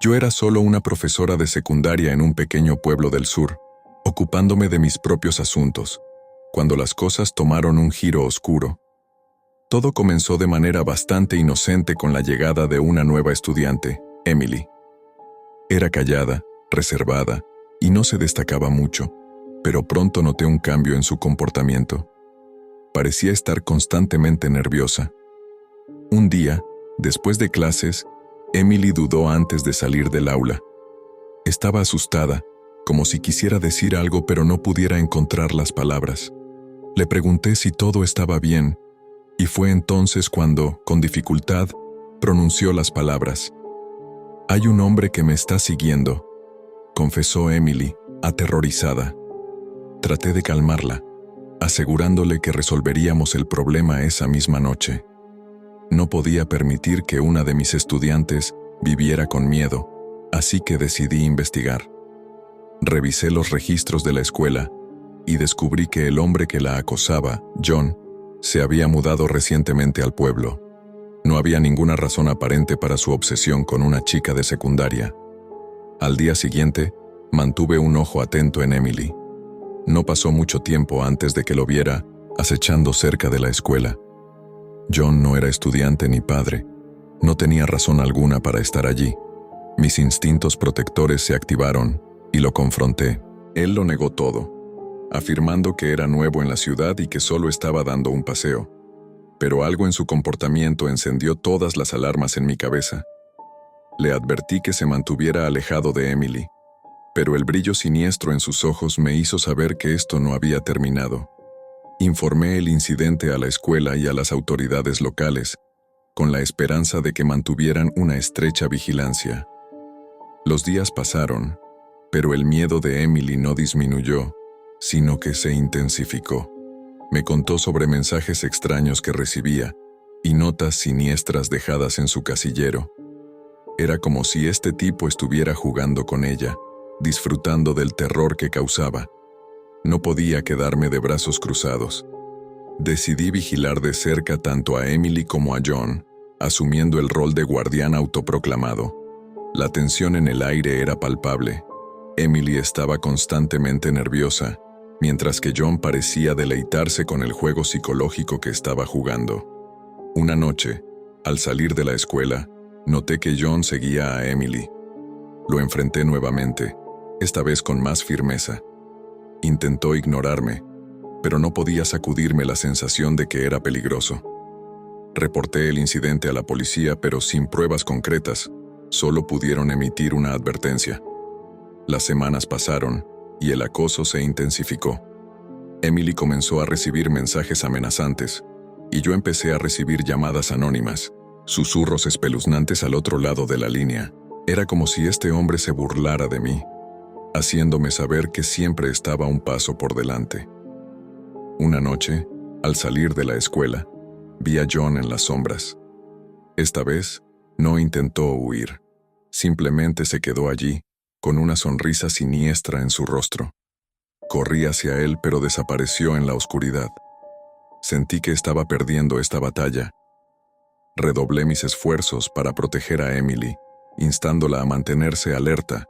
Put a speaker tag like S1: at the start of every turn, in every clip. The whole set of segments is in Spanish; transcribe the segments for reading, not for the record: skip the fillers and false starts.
S1: Yo era solo una profesora de secundaria en un pequeño pueblo del sur, ocupándome de mis propios asuntos, cuando las cosas tomaron un giro oscuro. Todo comenzó de manera bastante inocente con la llegada de una nueva estudiante, Emily. Era callada, reservada, y no se destacaba mucho, pero pronto noté un cambio en su comportamiento. Parecía estar constantemente nerviosa. Un día, después de clases, Emily dudó antes de salir del aula. Estaba asustada, como si quisiera decir algo pero no pudiera encontrar las palabras. Le pregunté si todo estaba bien, y fue entonces cuando, con dificultad, pronunció las palabras. «Hay un hombre que me está siguiendo», confesó Emily, aterrorizada. Traté de calmarla, asegurándole que resolveríamos el problema esa misma noche. No podía permitir que una de mis estudiantes viviera con miedo, así que decidí investigar. Revisé los registros de la escuela y descubrí que el hombre que la acosaba, John, se había mudado recientemente al pueblo. No había ninguna razón aparente para su obsesión con una chica de secundaria. Al día siguiente, mantuve un ojo atento en Emily. No pasó mucho tiempo antes de que lo viera acechando cerca de la escuela. John no era estudiante ni padre. No tenía razón alguna para estar allí. Mis instintos protectores se activaron y lo confronté. Él lo negó todo, afirmando que era nuevo en la ciudad y que solo estaba dando un paseo. Pero algo en su comportamiento encendió todas las alarmas en mi cabeza. Le advertí que se mantuviera alejado de Emily, pero el brillo siniestro en sus ojos me hizo saber que esto no había terminado. Informé el incidente a la escuela y a las autoridades locales, con la esperanza de que mantuvieran una estrecha vigilancia. Los días pasaron, pero el miedo de Emily no disminuyó, sino que se intensificó. Me contó sobre mensajes extraños que recibía y notas siniestras dejadas en su casillero. Era como si este tipo estuviera jugando con ella, disfrutando del terror que causaba. No podía quedarme de brazos cruzados. Decidí vigilar de cerca tanto a Emily como a John, asumiendo el rol de guardián autoproclamado. La tensión en el aire era palpable. Emily estaba constantemente nerviosa, mientras que John parecía deleitarse con el juego psicológico que estaba jugando. Una noche, al salir de la escuela, noté que John seguía a Emily. Lo enfrenté nuevamente, esta vez con más firmeza. Intentó ignorarme, pero no podía sacudirme la sensación de que era peligroso. Reporté el incidente a la policía, pero sin pruebas concretas, solo pudieron emitir una advertencia. Las semanas pasaron y el acoso se intensificó. Emily comenzó a recibir mensajes amenazantes, y yo empecé a recibir llamadas anónimas, susurros espeluznantes al otro lado de la línea. Era como si este hombre se burlara de mí, haciéndome saber que siempre estaba un paso por delante. Una noche, al salir de la escuela, vi a John en las sombras. Esta vez, no intentó huir, simplemente se quedó allí, con una sonrisa siniestra en su rostro. Corrí hacia él, pero desapareció en la oscuridad. Sentí que estaba perdiendo esta batalla. Redoblé mis esfuerzos para proteger a Emily, instándola a mantenerse alerta,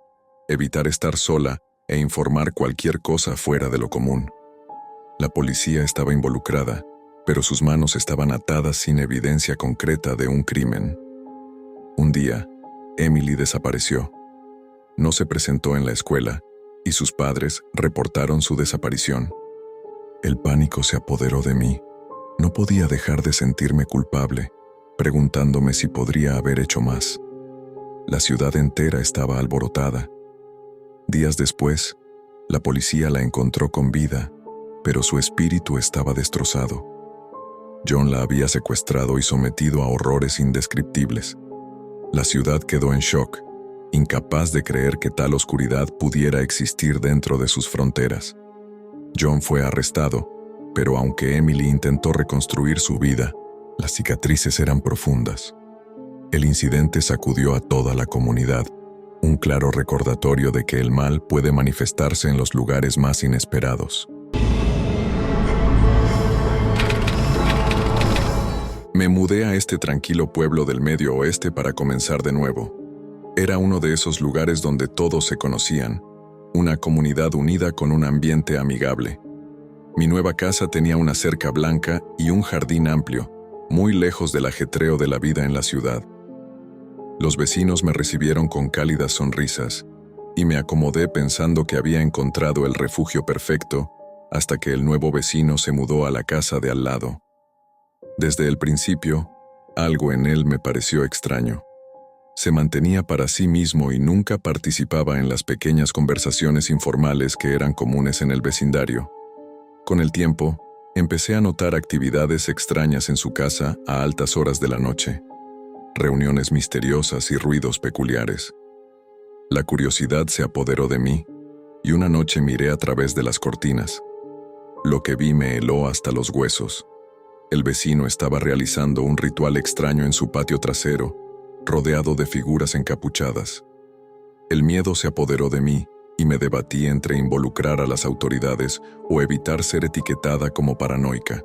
S1: evitar estar sola e informar cualquier cosa fuera de lo común. La policía estaba involucrada, pero sus manos estaban atadas sin evidencia concreta de un crimen. Un día, Emily desapareció. No se presentó en la escuela, y sus padres reportaron su desaparición. El pánico se apoderó de mí. No podía dejar de sentirme culpable, preguntándome si podría haber hecho más. La ciudad entera estaba alborotada. Días después, la policía la encontró con vida, pero su espíritu estaba destrozado. John la había secuestrado y sometido a horrores indescriptibles. La ciudad quedó en shock, incapaz de creer que tal oscuridad pudiera existir dentro de sus fronteras. John fue arrestado, pero aunque Emily intentó reconstruir su vida, las cicatrices eran profundas. El incidente sacudió a toda la comunidad, un claro recordatorio de que el mal puede manifestarse en los lugares más inesperados. Me mudé a este tranquilo pueblo del Medio Oeste para comenzar de nuevo. Era uno de esos lugares donde todos se conocían, una comunidad unida con un ambiente amigable. Mi nueva casa tenía una cerca blanca y un jardín amplio, muy lejos del ajetreo de la vida en la ciudad. Los vecinos me recibieron con cálidas sonrisas, y me acomodé pensando que había encontrado el refugio perfecto hasta que el nuevo vecino se mudó a la casa de al lado. Desde el principio, algo en él me pareció extraño. Se mantenía para sí mismo y nunca participaba en las pequeñas conversaciones informales que eran comunes en el vecindario. Con el tiempo, empecé a notar actividades extrañas en su casa a altas horas de la noche, reuniones misteriosas y ruidos peculiares. La curiosidad se apoderó de mí, y una noche miré a través de las cortinas. Lo que vi me heló hasta los huesos. El vecino estaba realizando un ritual extraño en su patio trasero, rodeado de figuras encapuchadas. El miedo se apoderó de mí, y me debatí entre involucrar a las autoridades o evitar ser etiquetada como paranoica.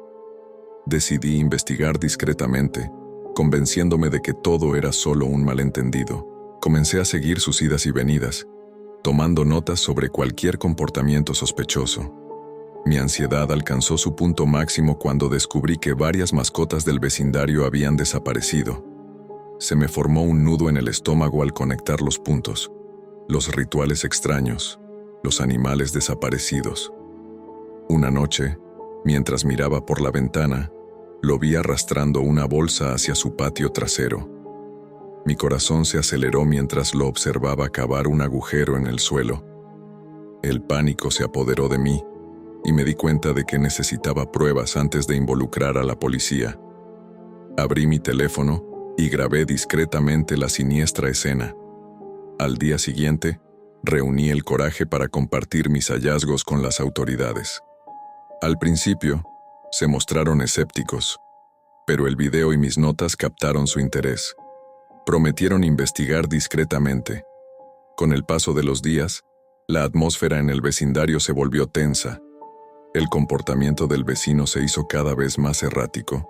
S1: Decidí investigar discretamente, convenciéndome de que todo era solo un malentendido. Comencé a seguir sus idas y venidas, tomando notas sobre cualquier comportamiento sospechoso. Mi ansiedad alcanzó su punto máximo cuando descubrí que varias mascotas del vecindario habían desaparecido. Se me formó un nudo en el estómago al conectar los puntos, los rituales extraños, los animales desaparecidos. Una noche, mientras miraba por la ventana, lo vi arrastrando una bolsa hacia su patio trasero. Mi corazón se aceleró mientras lo observaba cavar un agujero en el suelo. El pánico se apoderó de mí, y me di cuenta de que necesitaba pruebas antes de involucrar a la policía. Abrí mi teléfono y grabé discretamente la siniestra escena. Al día siguiente, reuní el coraje para compartir mis hallazgos con las autoridades. Al principio, se mostraron escépticos, pero el video y mis notas captaron su interés. Prometieron investigar discretamente. Con el paso de los días, la atmósfera en el vecindario se volvió tensa. El comportamiento del vecino se hizo cada vez más errático,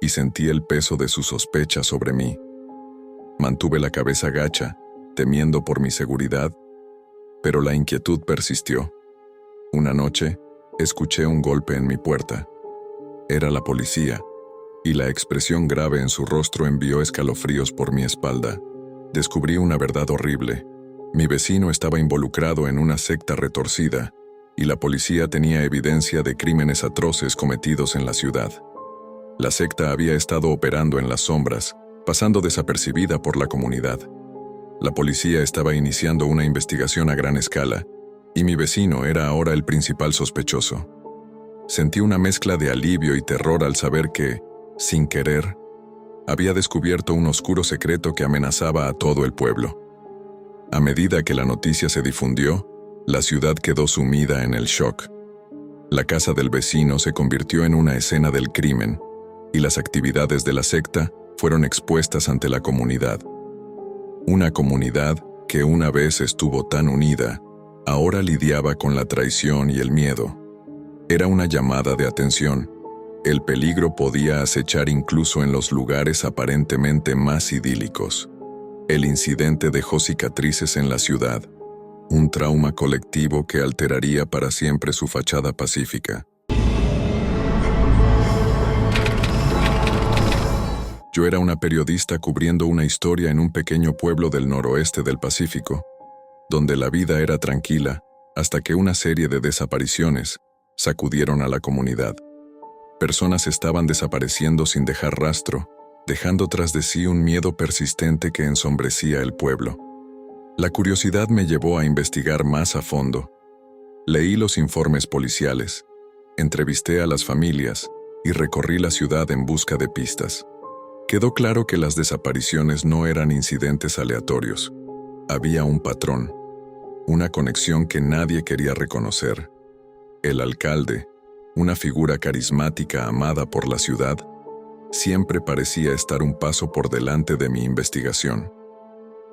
S1: y sentí el peso de su sospecha sobre mí. Mantuve la cabeza gacha, temiendo por mi seguridad, pero la inquietud persistió. Una noche, escuché un golpe en mi puerta. Era la policía, y la expresión grave en su rostro envió escalofríos por mi espalda. Descubrí una verdad horrible. Mi vecino estaba involucrado en una secta retorcida, y la policía tenía evidencia de crímenes atroces cometidos en la ciudad. La secta había estado operando en las sombras, pasando desapercibida por la comunidad. La policía estaba iniciando una investigación a gran escala, y mi vecino era ahora el principal sospechoso. Sentí una mezcla de alivio y terror al saber que, sin querer, había descubierto un oscuro secreto que amenazaba a todo el pueblo. A medida que la noticia se difundió, la ciudad quedó sumida en el shock. La casa del vecino se convirtió en una escena del crimen, y las actividades de la secta fueron expuestas ante la comunidad. Una comunidad que una vez estuvo tan unida, ahora lidiaba con la traición y el miedo. Era una llamada de atención. El peligro podía acechar incluso en los lugares aparentemente más idílicos. El incidente dejó cicatrices en la ciudad, un trauma colectivo que alteraría para siempre su fachada pacífica. Yo era una periodista cubriendo una historia en un pequeño pueblo del noroeste del Pacífico, donde la vida era tranquila hasta que una serie de desapariciones sacudieron a la comunidad. Personas estaban desapareciendo sin dejar rastro, dejando tras de sí un miedo persistente que ensombrecía el pueblo. La curiosidad me llevó a investigar más a fondo. Leí los informes policiales, entrevisté a las familias y recorrí la ciudad en busca de pistas. Quedó claro que las desapariciones no eran incidentes aleatorios. Había un patrón, una conexión que nadie quería reconocer. El alcalde, una figura carismática amada por la ciudad, siempre parecía estar un paso por delante de mi investigación.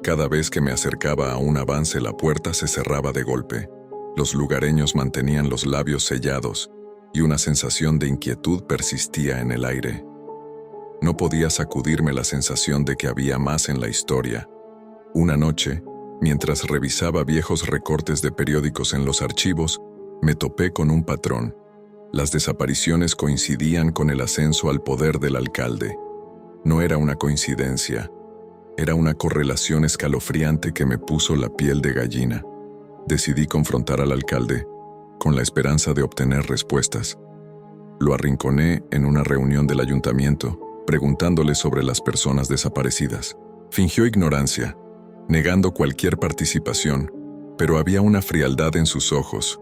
S1: Cada vez que me acercaba a un avance, la puerta se cerraba de golpe. Los lugareños mantenían los labios sellados y una sensación de inquietud persistía en el aire. No podía sacudirme la sensación de que había más en la historia. Una noche, mientras revisaba viejos recortes de periódicos en los archivos, me topé con un patrón. Las desapariciones coincidían con el ascenso al poder del alcalde. No era una coincidencia, era una correlación escalofriante que me puso la piel de gallina. Decidí confrontar al alcalde, con la esperanza de obtener respuestas. Lo arrinconé en una reunión del ayuntamiento, preguntándole sobre las personas desaparecidas. Fingió ignorancia, negando cualquier participación, pero había una frialdad en sus ojos,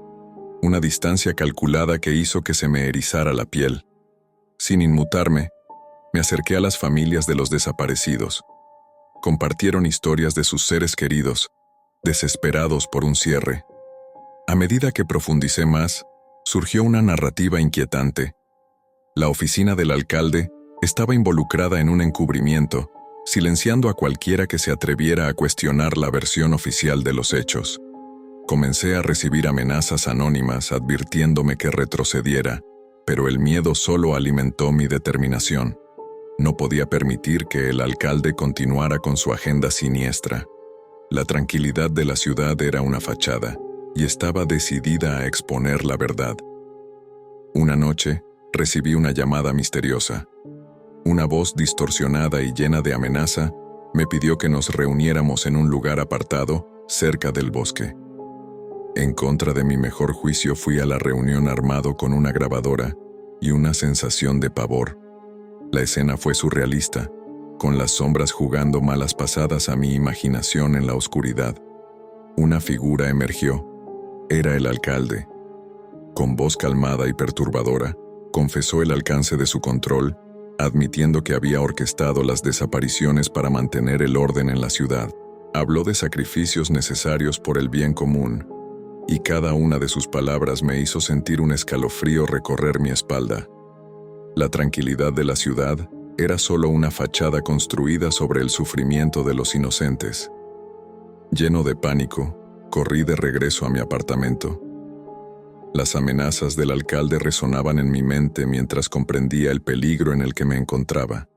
S1: una distancia calculada que hizo que se me erizara la piel. Sin inmutarme, me acerqué a las familias de los desaparecidos. Compartieron historias de sus seres queridos, desesperados por un cierre. A medida que profundicé más, surgió una narrativa inquietante. La oficina del alcalde estaba involucrada en un encubrimiento, silenciando a cualquiera que se atreviera a cuestionar la versión oficial de los hechos. Comencé a recibir amenazas anónimas advirtiéndome que retrocediera, pero el miedo solo alimentó mi determinación. No podía permitir que el alcalde continuara con su agenda siniestra. La tranquilidad de la ciudad era una fachada, y estaba decidida a exponer la verdad. Una noche, recibí una llamada misteriosa. Una voz distorsionada y llena de amenaza me pidió que nos reuniéramos en un lugar apartado, cerca del bosque. En contra de mi mejor juicio fui a la reunión armado con una grabadora y una sensación de pavor. La escena fue surrealista, con las sombras jugando malas pasadas a mi imaginación en la oscuridad. Una figura emergió. Era el alcalde. Con voz calmada y perturbadora, confesó el alcance de su control, admitiendo que había orquestado las desapariciones para mantener el orden en la ciudad. Habló de sacrificios necesarios por el bien común, y cada una de sus palabras me hizo sentir un escalofrío recorrer mi espalda. La tranquilidad de la ciudad era solo una fachada construida sobre el sufrimiento de los inocentes. Lleno de pánico, corrí de regreso a mi apartamento. Las amenazas del alcalde resonaban en mi mente mientras comprendía el peligro en el que me encontraba.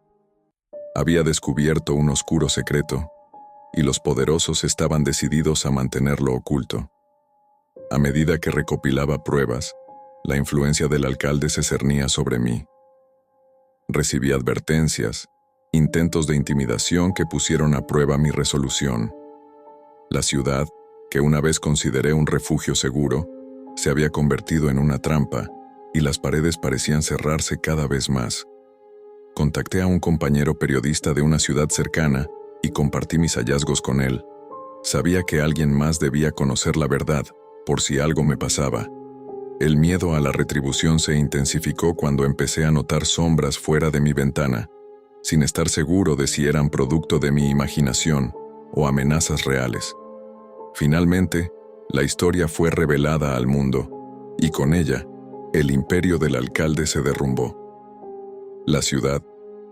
S1: Había descubierto un oscuro secreto, y los poderosos estaban decididos a mantenerlo oculto. A medida que recopilaba pruebas, la influencia del alcalde se cernía sobre mí. Recibí advertencias, intentos de intimidación que pusieron a prueba mi resolución. La ciudad, que una vez consideré un refugio seguro, se había convertido en una trampa, y las paredes parecían cerrarse cada vez más. Contacté a un compañero periodista de una ciudad cercana y compartí mis hallazgos con él. Sabía que alguien más debía conocer la verdad, por si algo me pasaba. El miedo a la retribución se intensificó cuando empecé a notar sombras fuera de mi ventana, sin estar seguro de si eran producto de mi imaginación o amenazas reales. Finalmente, la historia fue revelada al mundo, y con ella, el imperio del alcalde se derrumbó. La ciudad,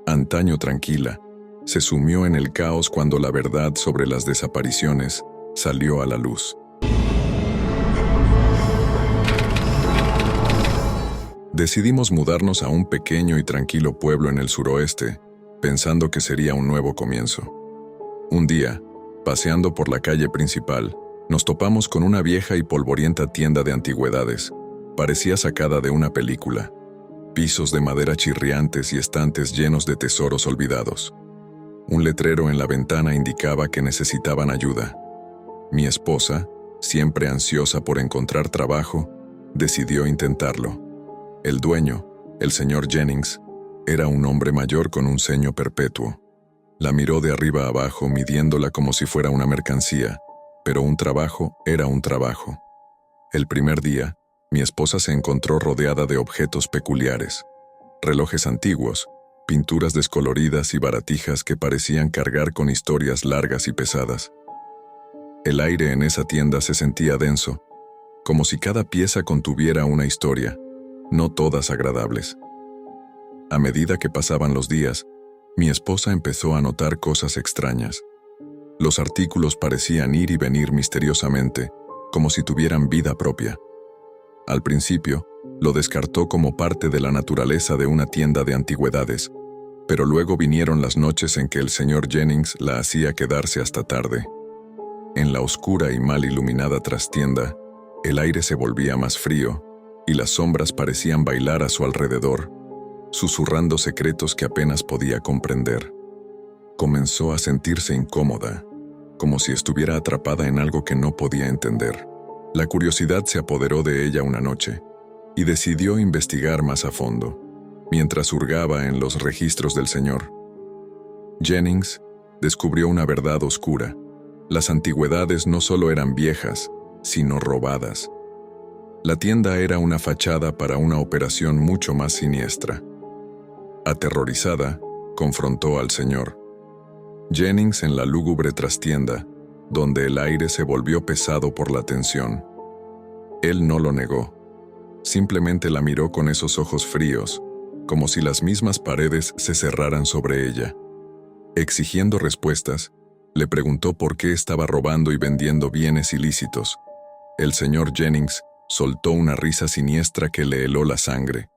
S1: antaño tranquila, se sumió en el caos cuando la verdad sobre las desapariciones salió a la luz. Decidimos mudarnos a un pequeño y tranquilo pueblo en el suroeste, pensando que sería un nuevo comienzo. Un día, paseando por la calle principal, nos topamos con una vieja y polvorienta tienda de antigüedades. Parecía sacada de una película. Pisos de madera chirriantes y estantes llenos de tesoros olvidados. Un letrero en la ventana indicaba que necesitaban ayuda. Mi esposa, siempre ansiosa por encontrar trabajo, decidió intentarlo. El dueño, el señor Jennings, era un hombre mayor con un ceño perpetuo. La miró de arriba a abajo midiéndola como si fuera una mercancía, pero un trabajo era un trabajo. El primer día, mi esposa se encontró rodeada de objetos peculiares, relojes antiguos, pinturas descoloridas y baratijas que parecían cargar con historias largas y pesadas. El aire en esa tienda se sentía denso, como si cada pieza contuviera una historia, no todas agradables. A medida que pasaban los días, mi esposa empezó a notar cosas extrañas. Los artículos parecían ir y venir misteriosamente, como si tuvieran vida propia. Al principio, lo descartó como parte de la naturaleza de una tienda de antigüedades, Pero luego vinieron las noches en que el señor Jennings la hacía quedarse hasta tarde. En la oscura y mal iluminada trastienda, el aire se volvía más frío y las sombras parecían bailar a su alrededor, susurrando secretos que apenas podía comprender. Comenzó a sentirse incómoda, como si estuviera atrapada en algo que no podía entender. La curiosidad se apoderó de ella una noche y decidió investigar más a fondo, mientras hurgaba en los registros del señor. Jennings descubrió una verdad oscura. Las antigüedades no solo eran viejas, sino robadas. La tienda era una fachada para una operación mucho más siniestra. Aterrorizada, confrontó al señor Jennings en la lúgubre trastienda, donde el aire se volvió pesado por la tensión. Él no lo negó. Simplemente la miró con esos ojos fríos, como si las mismas paredes se cerraran sobre ella. Exigiendo respuestas, le preguntó por qué estaba robando y vendiendo bienes ilícitos. El señor Jennings soltó una risa siniestra que le heló la sangre.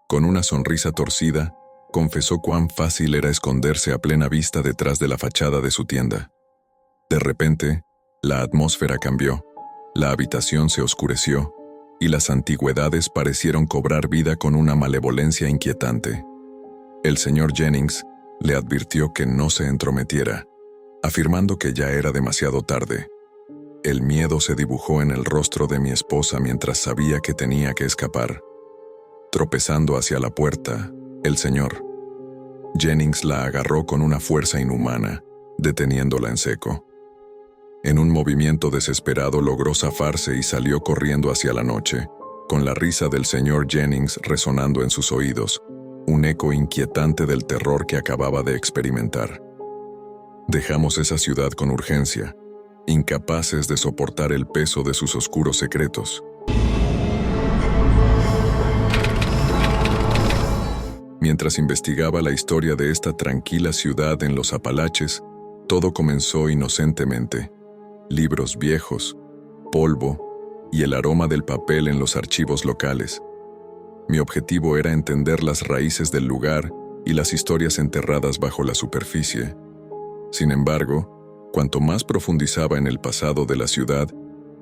S1: Con una sonrisa torcida, confesó cuán fácil era esconderse a plena vista detrás de la fachada de su tienda. De repente, la atmósfera cambió, la habitación se oscureció, y las antigüedades parecieron cobrar vida con una malevolencia inquietante. El señor Jennings le advirtió que no se entrometiera, afirmando que ya era demasiado tarde. El miedo se dibujó en el rostro de mi esposa mientras sabía que tenía que escapar. Tropezando hacia la puerta, el señor Jennings la agarró con una fuerza inhumana, deteniéndola en seco. En un movimiento desesperado logró zafarse y salió corriendo hacia la noche, con la risa del señor Jennings resonando en sus oídos, un eco inquietante del terror que acababa de experimentar. Dejamos esa ciudad con urgencia, incapaces de soportar el peso de sus oscuros secretos. Mientras investigaba la historia de esta tranquila ciudad en los Apalaches, todo comenzó inocentemente. Libros viejos, polvo y el aroma del papel en los archivos locales. Mi objetivo era entender las raíces del lugar y las historias enterradas bajo la superficie. Sin embargo, cuanto más profundizaba en el pasado de la ciudad,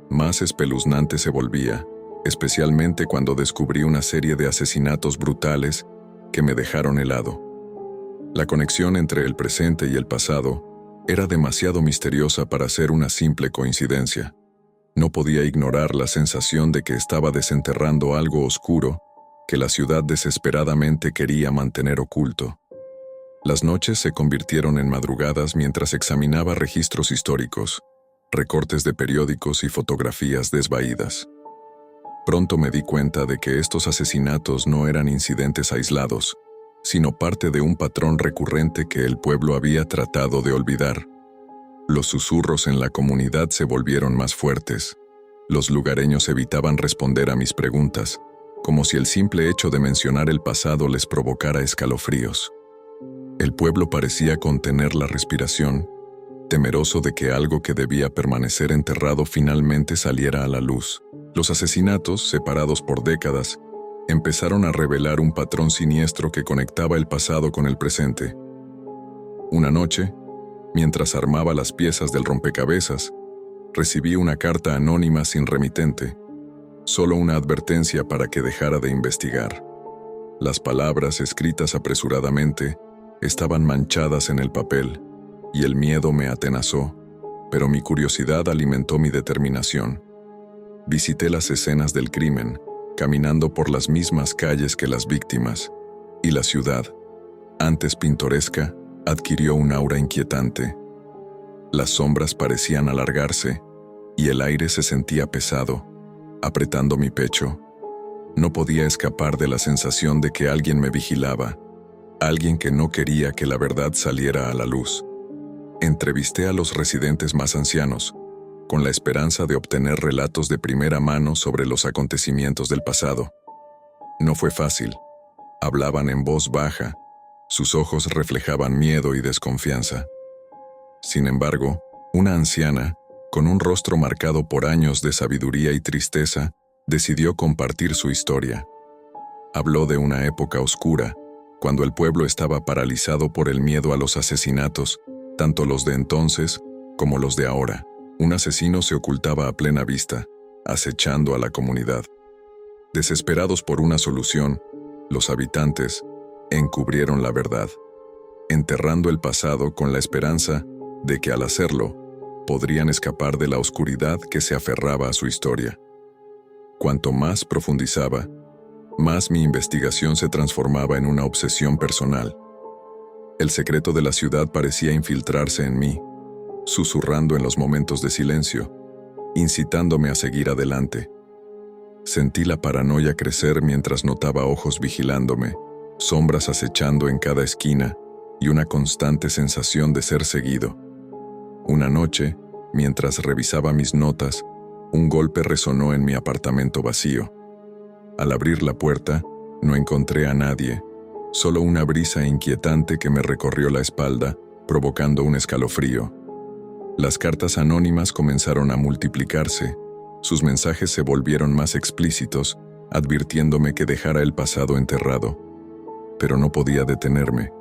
S1: más espeluznante se volvía, especialmente cuando descubrí una serie de asesinatos brutales que me dejaron helado. La conexión entre el presente y el pasado era demasiado misteriosa para ser una simple coincidencia. No podía ignorar la sensación de que estaba desenterrando algo oscuro que la ciudad desesperadamente quería mantener oculto. Las noches se convirtieron en madrugadas mientras examinaba registros históricos, recortes de periódicos y fotografías desvaídas. Pronto me di cuenta de que estos asesinatos no eran incidentes aislados, sino parte de un patrón recurrente que el pueblo había tratado de olvidar. Los susurros en la comunidad se volvieron más fuertes. Los lugareños evitaban responder a mis preguntas, como si el simple hecho de mencionar el pasado les provocara escalofríos. El pueblo parecía contener la respiración, temeroso de que algo que debía permanecer enterrado finalmente saliera a la luz. Los asesinatos, separados por décadas, empezaron a revelar un patrón siniestro que conectaba el pasado con el presente. Una noche, mientras armaba las piezas del rompecabezas, recibí una carta anónima sin remitente, solo una advertencia para que dejara de investigar. Las palabras, escritas apresuradamente, estaban manchadas en el papel, y el miedo me atenazó, pero mi curiosidad alimentó mi determinación. Visité las escenas del crimen, caminando por las mismas calles que las víctimas, y la ciudad, antes pintoresca, adquirió un aura inquietante. Las sombras parecían alargarse, y el aire se sentía pesado, apretando mi pecho. No podía escapar de la sensación de que alguien me vigilaba, alguien que no quería que la verdad saliera a la luz. Entrevisté a los residentes más ancianos, con la esperanza de obtener relatos de primera mano sobre los acontecimientos del pasado. No fue fácil. Hablaban en voz baja, sus ojos reflejaban miedo y desconfianza. Sin embargo, una anciana, con un rostro marcado por años de sabiduría y tristeza, decidió compartir su historia. Habló de una época oscura, cuando el pueblo estaba paralizado por el miedo a los asesinatos, tanto los de entonces como los de ahora. Un asesino se ocultaba a plena vista, acechando a la comunidad. Desesperados por una solución, los habitantes encubrieron la verdad, enterrando el pasado con la esperanza de que al hacerlo, podrían escapar de la oscuridad que se aferraba a su historia. Cuanto más profundizaba, más mi investigación se transformaba en una obsesión personal. El secreto de la ciudad parecía infiltrarse en mí, susurrando en los momentos de silencio, incitándome a seguir adelante. Sentí la paranoia crecer mientras notaba ojos vigilándome, sombras acechando en cada esquina y una constante sensación de ser seguido. Una noche, mientras revisaba mis notas, un golpe resonó en mi apartamento vacío. Al abrir la puerta, no encontré a nadie, solo una brisa inquietante que me recorrió la espalda, provocando un escalofrío. Las cartas anónimas comenzaron a multiplicarse. Sus mensajes se volvieron más explícitos, advirtiéndome que dejara el pasado enterrado. Pero no podía detenerme.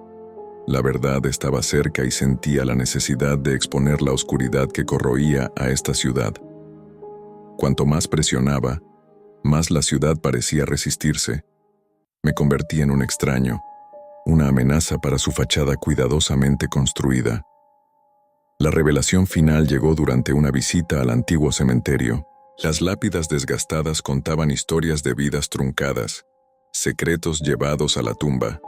S1: La verdad estaba cerca y sentía la necesidad de exponer la oscuridad que corroía a esta ciudad. Cuanto más presionaba, más la ciudad parecía resistirse. Me convertí en un extraño, una amenaza para su fachada cuidadosamente construida. La revelación final llegó durante una visita al antiguo cementerio. Las lápidas desgastadas contaban historias de vidas truncadas, secretos llevados a la tumba.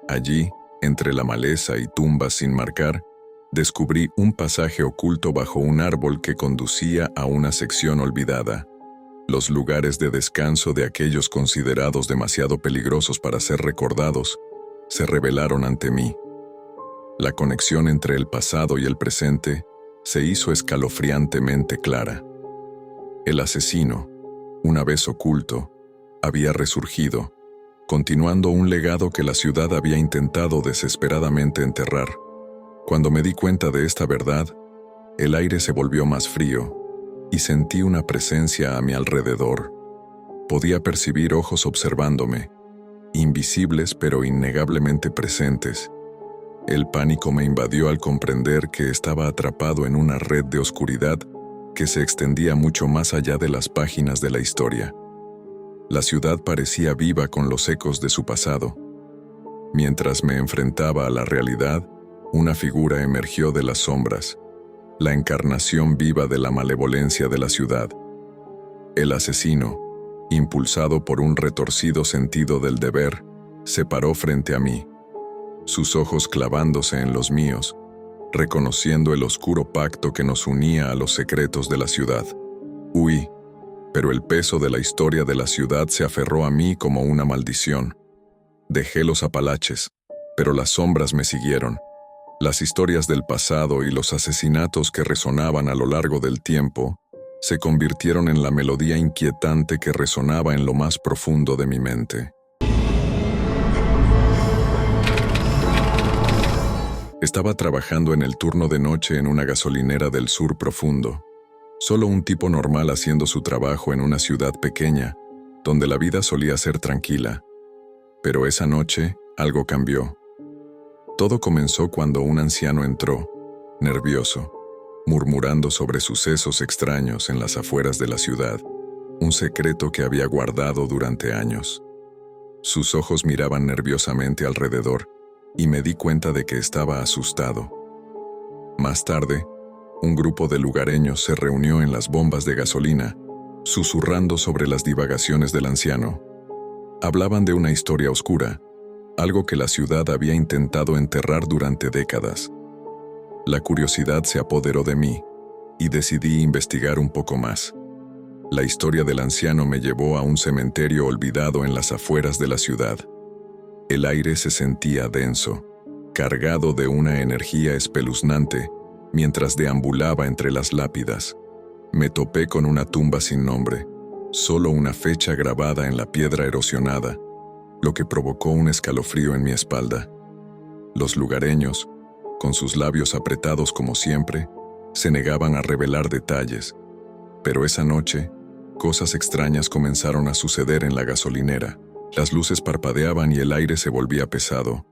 S1: Allí, entre la maleza y tumbas sin marcar, descubrí un pasaje oculto bajo un árbol que conducía a una sección olvidada. Los lugares de descanso de aquellos considerados demasiado peligrosos para ser recordados se revelaron ante mí. La conexión entre el pasado y el presente se hizo escalofriantemente clara. El asesino, una vez oculto, había resurgido, continuando un legado que la ciudad había intentado desesperadamente enterrar. Cuando me di cuenta de esta verdad, el aire se volvió más frío y sentí una presencia a mi alrededor. Podía percibir ojos observándome, invisibles pero innegablemente presentes. El pánico me invadió al comprender que estaba atrapado en una red de oscuridad que se extendía mucho más allá de las páginas de la historia. La ciudad parecía viva con los ecos de su pasado. Mientras me enfrentaba a la realidad, una figura emergió de las sombras, la encarnación viva de la malevolencia de la ciudad. El asesino, impulsado por un retorcido sentido del deber, se paró frente a mí, sus ojos clavándose en los míos, reconociendo el oscuro pacto que nos unía a los secretos de la ciudad. Huí, pero el peso de la historia de la ciudad se aferró a mí como una maldición. Dejé los Apalaches, pero las sombras me siguieron. Las historias del pasado y los asesinatos que resonaban a lo largo del tiempo se convirtieron en la melodía inquietante que resonaba en lo más profundo de mi mente. Estaba trabajando en el turno de noche en una gasolinera del sur profundo. Solo un tipo normal haciendo su trabajo en una ciudad pequeña, donde la vida solía ser tranquila. Pero esa noche, algo cambió. Todo comenzó cuando un anciano entró, nervioso, murmurando sobre sucesos extraños en las afueras de la ciudad, un secreto que había guardado durante años. Sus ojos miraban nerviosamente alrededor, y me di cuenta de que estaba asustado. Más tarde, un grupo de lugareños se reunió en las bombas de gasolina, susurrando sobre las divagaciones del anciano. Hablaban de una historia oscura, algo que la ciudad había intentado enterrar durante décadas. La curiosidad se apoderó de mí, y decidí investigar un poco más. La historia del anciano me llevó a un cementerio olvidado en las afueras de la ciudad. El aire se sentía denso, cargado de una energía espeluznante, mientras deambulaba entre las lápidas. Me topé con una tumba sin nombre, solo una fecha grabada en la piedra erosionada, lo que provocó un escalofrío en mi espalda. Los lugareños, con sus labios apretados como siempre, se negaban a revelar detalles, pero esa noche, cosas extrañas comenzaron a suceder en la gasolinera. Las luces parpadeaban y el aire se volvía pesado,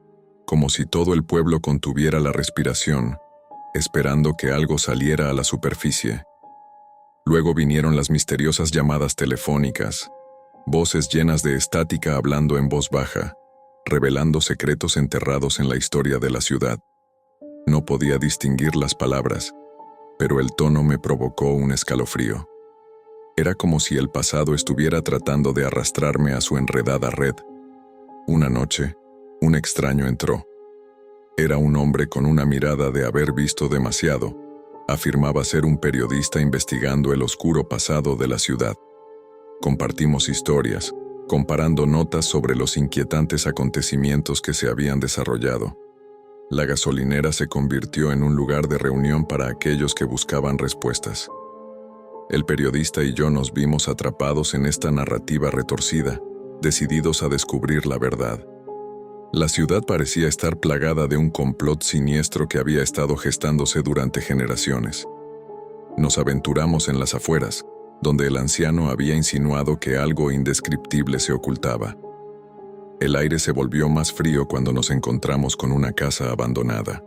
S1: como si todo el pueblo contuviera la respiración, esperando que algo saliera a la superficie. Luego vinieron las misteriosas llamadas telefónicas, voces llenas de estática hablando en voz baja, revelando secretos enterrados en la historia de la ciudad. No podía distinguir las palabras, pero el tono me provocó un escalofrío. Era como si el pasado estuviera tratando de arrastrarme a su enredada red. Una noche, un extraño entró. Era un hombre con una mirada de haber visto demasiado. Afirmaba ser un periodista investigando el oscuro pasado de la ciudad. Compartimos historias, comparando notas sobre los inquietantes acontecimientos que se habían desarrollado. La gasolinera se convirtió en un lugar de reunión para aquellos que buscaban respuestas. El periodista y yo nos vimos atrapados en esta narrativa retorcida, decididos a descubrir la verdad. La ciudad parecía estar plagada de un complot siniestro que había estado gestándose durante generaciones. Nos aventuramos en las afueras, donde el anciano había insinuado que algo indescriptible se ocultaba. El aire se volvió más frío cuando nos encontramos con una casa abandonada.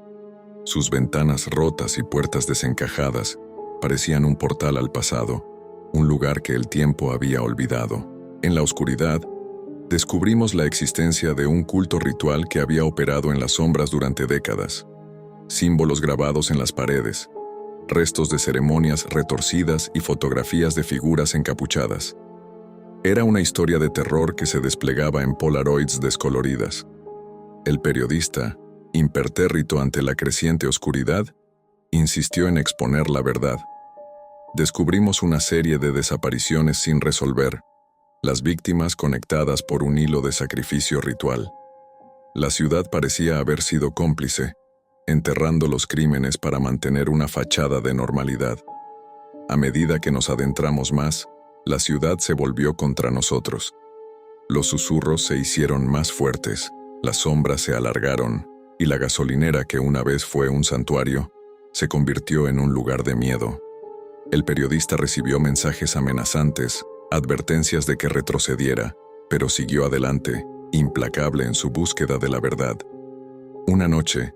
S1: Sus ventanas rotas y puertas desencajadas parecían un portal al pasado, un lugar que el tiempo había olvidado. En la oscuridad, descubrimos la existencia de un culto ritual que había operado en las sombras durante décadas. Símbolos grabados en las paredes, restos de ceremonias retorcidas y fotografías de figuras encapuchadas. Era una historia de terror que se desplegaba en polaroids descoloridas. El periodista, impertérrito ante la creciente oscuridad, insistió en exponer la verdad. Descubrimos una serie de desapariciones sin resolver, las víctimas conectadas por un hilo de sacrificio ritual. La ciudad parecía haber sido cómplice, enterrando los crímenes para mantener una fachada de normalidad. A medida que nos adentramos más, la ciudad se volvió contra nosotros. Los susurros se hicieron más fuertes, las sombras se alargaron, y la gasolinera que una vez fue un santuario, se convirtió en un lugar de miedo. El periodista recibió mensajes amenazantes, advertencias de que retrocediera, pero siguió adelante, implacable en su búsqueda de la verdad. Una noche,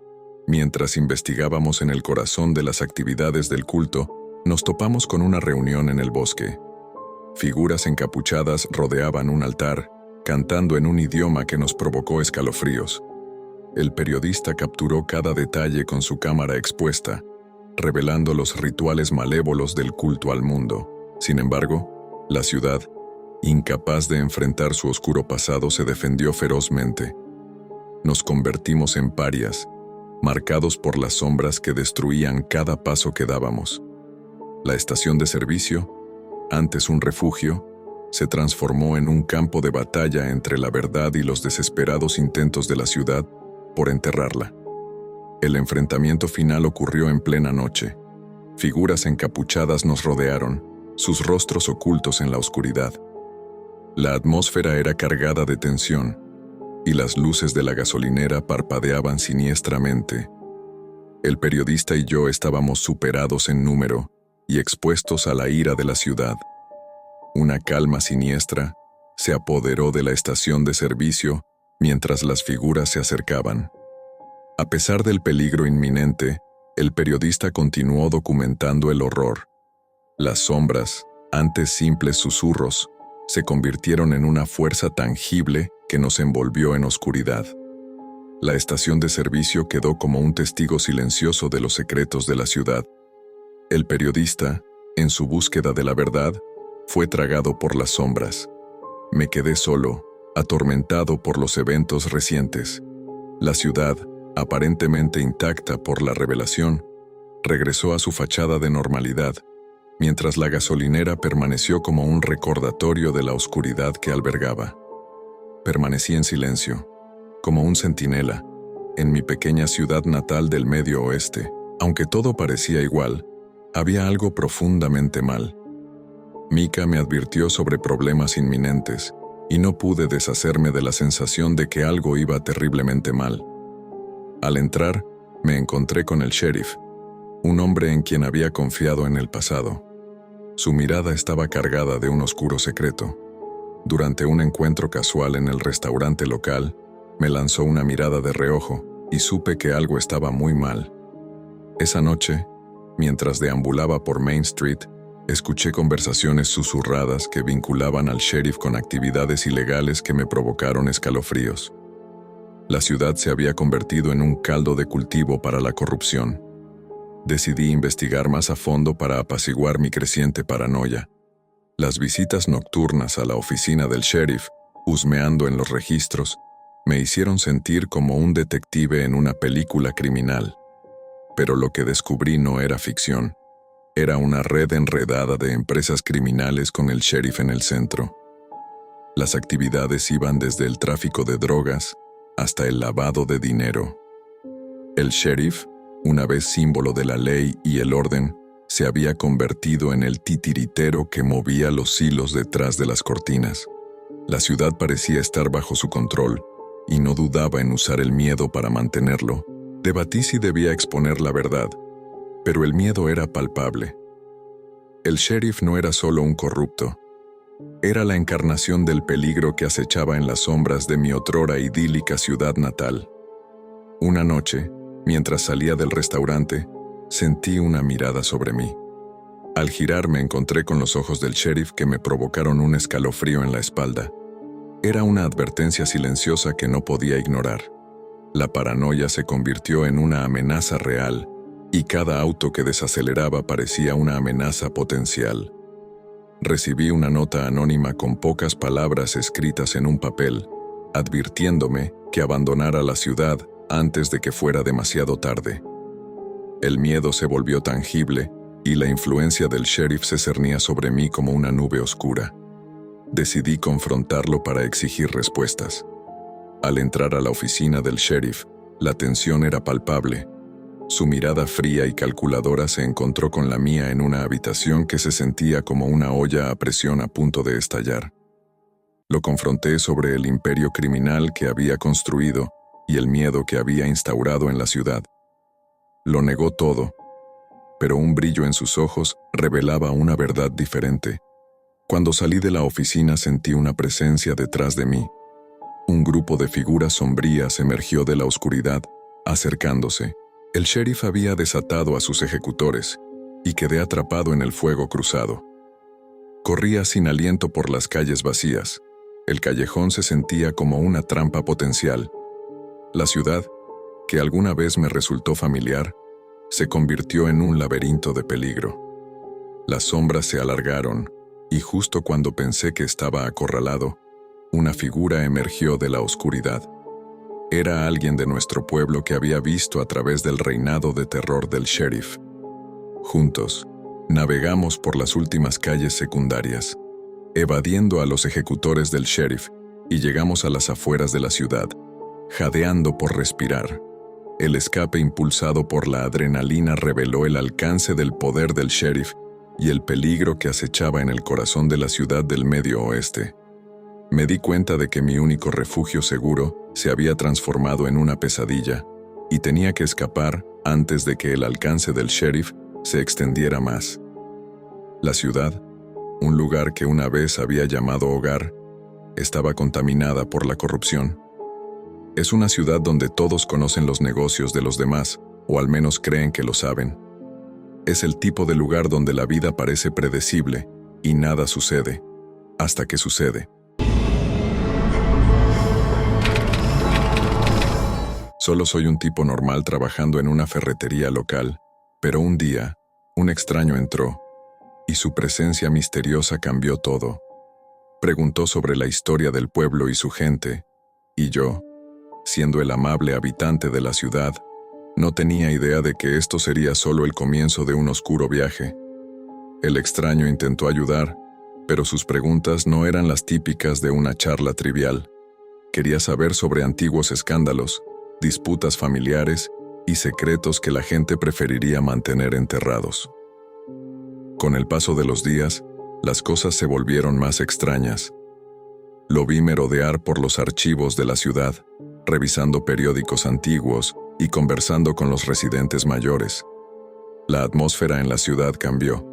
S1: mientras investigábamos en el corazón de las actividades del culto, nos topamos con una reunión en el bosque. Figuras encapuchadas rodeaban un altar, cantando en un idioma que nos provocó escalofríos. El periodista capturó cada detalle con su cámara expuesta, revelando los rituales malévolos del culto al mundo. Sin embargo, la ciudad, incapaz de enfrentar su oscuro pasado, se defendió ferozmente. Nos convertimos en parias, marcados por las sombras que destruían cada paso que dábamos. La estación de servicio, antes un refugio, se transformó en un campo de batalla entre la verdad y los desesperados intentos de la ciudad por enterrarla. El enfrentamiento final ocurrió en plena noche. Figuras encapuchadas nos rodearon, sus rostros ocultos en la oscuridad. La atmósfera era cargada de tensión, y las luces de la gasolinera parpadeaban siniestramente. El periodista y yo estábamos superados en número y expuestos a la ira de la ciudad. Una calma siniestra se apoderó de la estación de servicio mientras las figuras se acercaban. A pesar del peligro inminente, el periodista continuó documentando el horror. Las sombras, antes simples susurros, se convirtieron en una fuerza tangible que nos envolvió en oscuridad. La estación de servicio quedó como un testigo silencioso de los secretos de la ciudad. El periodista, en su búsqueda de la verdad, fue tragado por las sombras. Me quedé solo, atormentado por los eventos recientes. La ciudad, aparentemente intacta por la revelación, regresó a su fachada de normalidad, mientras la gasolinera permaneció como un recordatorio de la oscuridad que albergaba. Permanecí en silencio, como un centinela, en mi pequeña ciudad natal del Medio Oeste. Aunque todo parecía igual, había algo profundamente mal. Mika me advirtió sobre problemas inminentes, y no pude deshacerme de la sensación de que algo iba terriblemente mal. Al entrar, me encontré con el sheriff, un hombre en quien había confiado en el pasado. Su mirada estaba cargada de un oscuro secreto. Durante un encuentro casual en el restaurante local, me lanzó una mirada de reojo y supe que algo estaba muy mal. Esa noche, mientras deambulaba por Main Street, escuché conversaciones susurradas que vinculaban al sheriff con actividades ilegales que me provocaron escalofríos. La ciudad se había convertido en un caldo de cultivo para la corrupción. Decidí investigar más a fondo para apaciguar mi creciente paranoia. Las visitas nocturnas a la oficina del sheriff, husmeando en los registros, me hicieron sentir como un detective en una película criminal. Pero lo que descubrí no era ficción. Era una red enredada de empresas criminales con el sheriff en el centro. Las actividades iban desde el tráfico de drogas hasta el lavado de dinero. El sheriff, una vez símbolo de la ley y el orden, se había convertido en el titiritero que movía los hilos detrás de las cortinas. La ciudad parecía estar bajo su control, y no dudaba en usar el miedo para mantenerlo. Debatí si debía exponer la verdad, pero el miedo era palpable. El sheriff no era solo un corrupto, era la encarnación del peligro que acechaba en las sombras de mi otrora idílica ciudad natal. Una noche, mientras salía del restaurante, sentí una mirada sobre mí. Al girar me encontré con los ojos del sheriff que me provocaron un escalofrío en la espalda. Era una advertencia silenciosa que no podía ignorar. La paranoia se convirtió en una amenaza real, y cada auto que desaceleraba parecía una amenaza potencial. Recibí una nota anónima con pocas palabras escritas en un papel, advirtiéndome que abandonara la ciudad antes de que fuera demasiado tarde. El miedo se volvió tangible y la influencia del sheriff se cernía sobre mí como una nube oscura. Decidí confrontarlo para exigir respuestas. Al entrar a la oficina del sheriff, la tensión era palpable. Su mirada fría y calculadora se encontró con la mía en una habitación que se sentía como una olla a presión a punto de estallar. Lo confronté sobre el imperio criminal que había construido y el miedo que había instaurado en la ciudad. Lo negó todo, pero un brillo en sus ojos revelaba una verdad diferente. Cuando salí de la oficina sentí una presencia detrás de mí. Un grupo de figuras sombrías emergió de la oscuridad, acercándose. El sheriff había desatado a sus ejecutores, y quedé atrapado en el fuego cruzado. Corría sin aliento por las calles vacías. El callejón se sentía como una trampa potencial. La ciudad, que alguna vez me resultó familiar, se convirtió en un laberinto de peligro. Las sombras se alargaron, y justo cuando pensé que estaba acorralado, una figura emergió de la oscuridad. Era alguien de nuestro pueblo que había visto a través del reinado de terror del sheriff. Juntos, navegamos por las últimas calles secundarias, evadiendo a los ejecutores del sheriff, y llegamos a las afueras de la ciudad, jadeando por respirar. El escape impulsado por la adrenalina reveló el alcance del poder del sheriff y el peligro que acechaba en el corazón de la ciudad del Medio Oeste. Me di cuenta de que mi único refugio seguro se había transformado en una pesadilla, y tenía que escapar antes de que el alcance del sheriff se extendiera más. La ciudad, un lugar que una vez había llamado hogar, estaba contaminada por la corrupción. Es una ciudad donde todos conocen los negocios de los demás, o al menos creen que lo saben. Es el tipo de lugar donde la vida parece predecible y nada sucede, hasta que sucede. Solo soy un tipo normal trabajando en una ferretería local, pero un día, un extraño entró, y su presencia misteriosa cambió todo. Preguntó sobre la historia del pueblo y su gente, y yo, siendo el amable habitante de la ciudad, no tenía idea de que esto sería solo el comienzo de un oscuro viaje. El extraño intentó ayudar, pero sus preguntas no eran las típicas de una charla trivial. Quería saber sobre antiguos escándalos, disputas familiares y secretos que la gente preferiría mantener enterrados. Con el paso de los días, las cosas se volvieron más extrañas. Lo vi merodear por los archivos de la ciudad, revisando periódicos antiguos y conversando con los residentes mayores. La atmósfera en la ciudad cambió.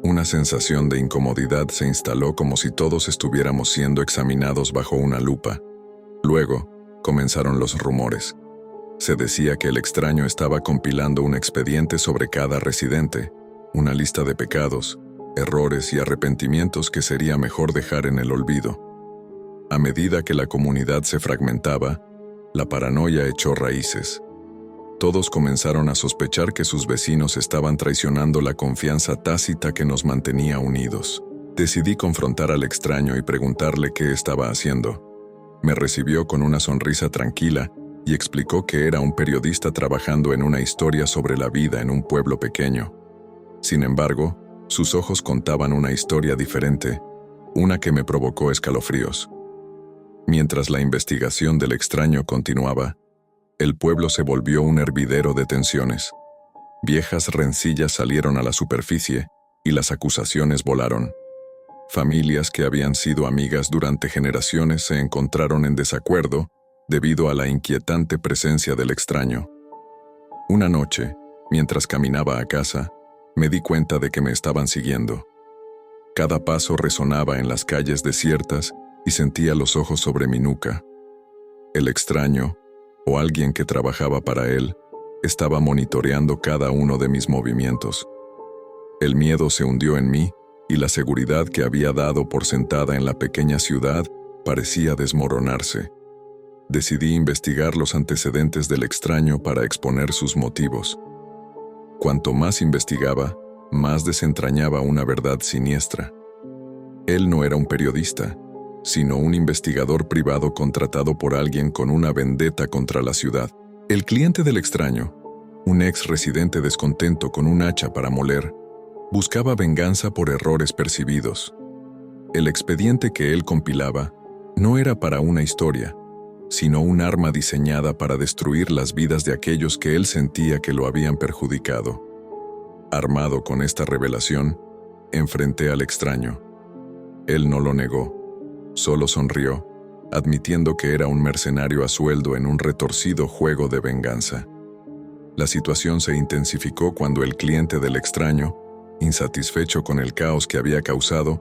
S1: Una sensación de incomodidad se instaló como si todos estuviéramos siendo examinados bajo una lupa. Luego, comenzaron los rumores. Se decía que el extraño estaba compilando un expediente sobre cada residente, una lista de pecados, errores y arrepentimientos que sería mejor dejar en el olvido. A medida que la comunidad se fragmentaba, la paranoia echó raíces. Todos comenzaron a sospechar que sus vecinos estaban traicionando la confianza tácita que nos mantenía unidos. Decidí confrontar al extraño y preguntarle qué estaba haciendo. Me recibió con una sonrisa tranquila y explicó que era un periodista trabajando en una historia sobre la vida en un pueblo pequeño. Sin embargo, sus ojos contaban una historia diferente, una que me provocó escalofríos. Mientras la investigación del extraño continuaba, el pueblo se volvió un hervidero de tensiones. Viejas rencillas salieron a la superficie y las acusaciones volaron. Familias que habían sido amigas durante generaciones se encontraron en desacuerdo debido a la inquietante presencia del extraño. Una noche, mientras caminaba a casa, me di cuenta de que me estaban siguiendo. Cada paso resonaba en las calles desiertas y sentía los ojos sobre mi nuca. El extraño, o alguien que trabajaba para él, estaba monitoreando cada uno de mis movimientos. El miedo se hundió en mí y la seguridad que había dado por sentada en la pequeña ciudad parecía desmoronarse. Decidí investigar los antecedentes del extraño para exponer sus motivos. Cuanto más investigaba, más desentrañaba una verdad siniestra. Él no era un periodista, sino un investigador privado contratado por alguien con una vendetta contra la ciudad. El cliente del extraño, un ex residente descontento con un hacha para moler, buscaba venganza por errores percibidos. El expediente que él compilaba no era para una historia, sino un arma diseñada para destruir las vidas de aquellos que él sentía que lo habían perjudicado. Armado con esta revelación, enfrenté al extraño. Él no lo negó. Solo sonrió, admitiendo que era un mercenario a sueldo en un retorcido juego de venganza. La situación se intensificó cuando el cliente del extraño, insatisfecho con el caos que había causado,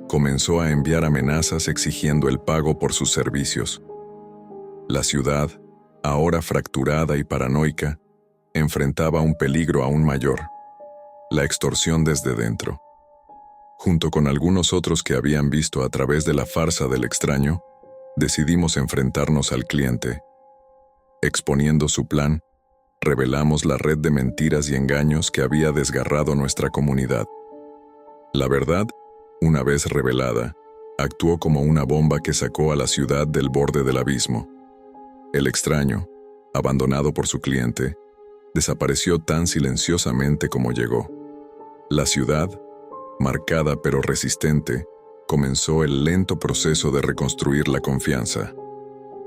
S1: comenzó a enviar amenazas exigiendo el pago por sus servicios. La ciudad, ahora fracturada y paranoica, enfrentaba un peligro aún mayor: la extorsión desde dentro. Junto con algunos otros que habían visto a través de la farsa del extraño, decidimos enfrentarnos al cliente. Exponiendo su plan, revelamos la red de mentiras y engaños que había desgarrado nuestra comunidad. La verdad, una vez revelada, actuó como una bomba que sacó a la ciudad del borde del abismo. El extraño, abandonado por su cliente, desapareció tan silenciosamente como llegó. La ciudad, marcada pero resistente, comenzó el lento proceso de reconstruir la confianza.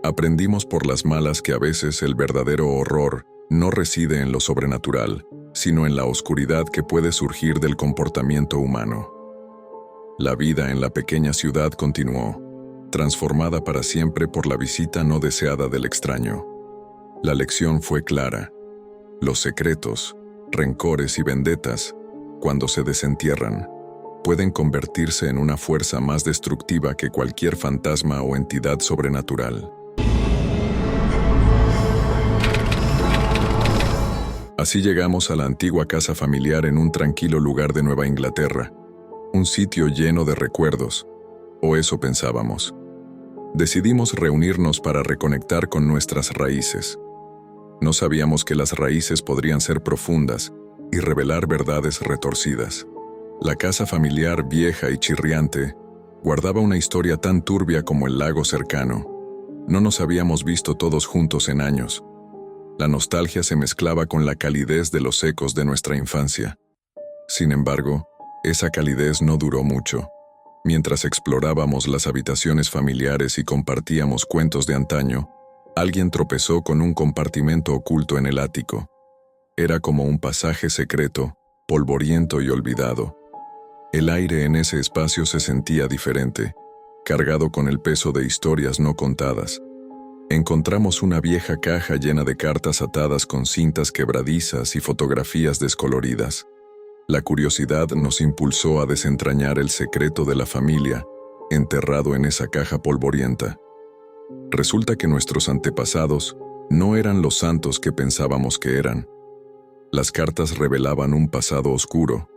S1: Aprendimos por las malas que a veces el verdadero horror no reside en lo sobrenatural, sino en la oscuridad que puede surgir del comportamiento humano. La vida en la pequeña ciudad continuó, transformada para siempre por la visita no deseada del extraño. La lección fue clara: los secretos, rencores y vendetas, cuando se desentierran, pueden convertirse en una fuerza más destructiva que cualquier fantasma o entidad sobrenatural. Así llegamos a la antigua casa familiar en un tranquilo lugar de Nueva Inglaterra, un sitio lleno de recuerdos, o eso pensábamos. Decidimos reunirnos para reconectar con nuestras raíces. No sabíamos que las raíces podrían ser profundas y revelar verdades retorcidas. La casa familiar, vieja y chirriante, guardaba una historia tan turbia como el lago cercano. No nos habíamos visto todos juntos en años. La nostalgia se mezclaba con la calidez de los ecos de nuestra infancia. Sin embargo, esa calidez no duró mucho. Mientras explorábamos las habitaciones familiares y compartíamos cuentos de antaño, alguien tropezó con un compartimento oculto en el ático. Era como un pasaje secreto, polvoriento y olvidado. El aire en ese espacio se sentía diferente, cargado con el peso de historias no contadas. Encontramos una vieja caja llena de cartas atadas con cintas quebradizas y fotografías descoloridas. La curiosidad nos impulsó a desentrañar el secreto de la familia, enterrado en esa caja polvorienta. Resulta que nuestros antepasados no eran los santos que pensábamos que eran. Las cartas revelaban un pasado oscuro,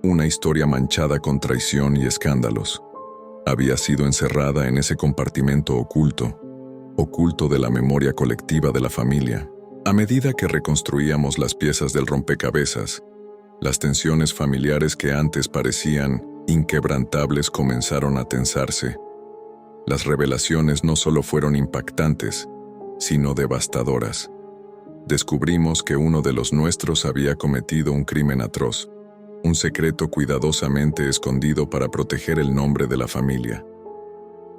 S1: una historia manchada con traición y escándalos. Había sido encerrada en ese compartimento oculto de la memoria colectiva de la familia. A medida que reconstruíamos las piezas del rompecabezas, las tensiones familiares que antes parecían inquebrantables comenzaron a tensarse. Las revelaciones no solo fueron impactantes, sino devastadoras. Descubrimos que uno de los nuestros había cometido un crimen atroz, un secreto cuidadosamente escondido para proteger el nombre de la familia.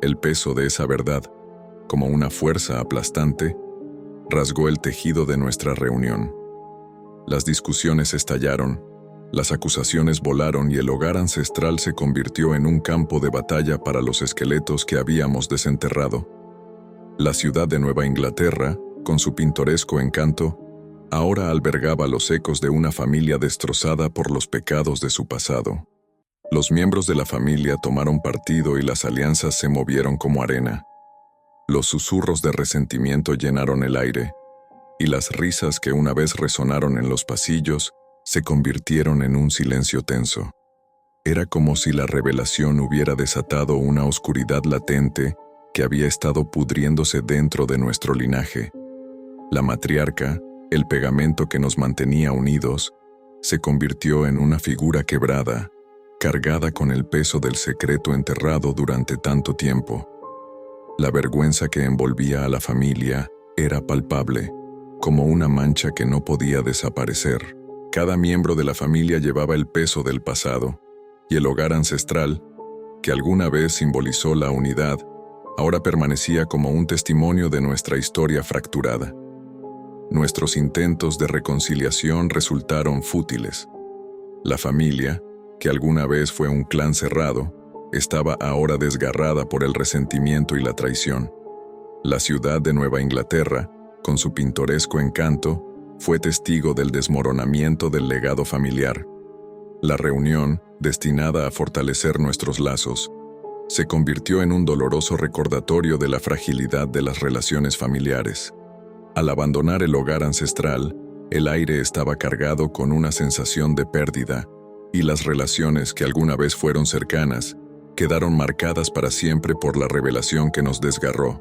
S1: El peso de esa verdad, como una fuerza aplastante, rasgó el tejido de nuestra reunión. Las discusiones estallaron, las acusaciones volaron y el hogar ancestral se convirtió en un campo de batalla para los esqueletos que habíamos desenterrado. La ciudad de Nueva Inglaterra, con su pintoresco encanto, ahora albergaba los ecos de una familia destrozada por los pecados de su pasado. Los miembros de la familia tomaron partido y las alianzas se movieron como arena. Los susurros de resentimiento llenaron el aire, y las risas que una vez resonaron en los pasillos se convirtieron en un silencio tenso. Era como si la revelación hubiera desatado una oscuridad latente que había estado pudriéndose dentro de nuestro linaje. La matriarca, el pegamento que nos mantenía unidos, se convirtió en una figura quebrada, cargada con el peso del secreto enterrado durante tanto tiempo. La vergüenza que envolvía a la familia era palpable, como una mancha que no podía desaparecer. Cada miembro de la familia llevaba el peso del pasado, y el hogar ancestral, que alguna vez simbolizó la unidad, ahora permanecía como un testimonio de nuestra historia fracturada. Nuestros intentos de reconciliación resultaron fútiles. La familia, que alguna vez fue un clan cerrado, estaba ahora desgarrada por el resentimiento y la traición. La ciudad de Nueva Inglaterra, con su pintoresco encanto, fue testigo del desmoronamiento del legado familiar. La reunión, destinada a fortalecer nuestros lazos, se convirtió en un doloroso recordatorio de la fragilidad de las relaciones familiares. Al abandonar el hogar ancestral, el aire estaba cargado con una sensación de pérdida, y las relaciones que alguna vez fueron cercanas quedaron marcadas para siempre por la revelación que nos desgarró.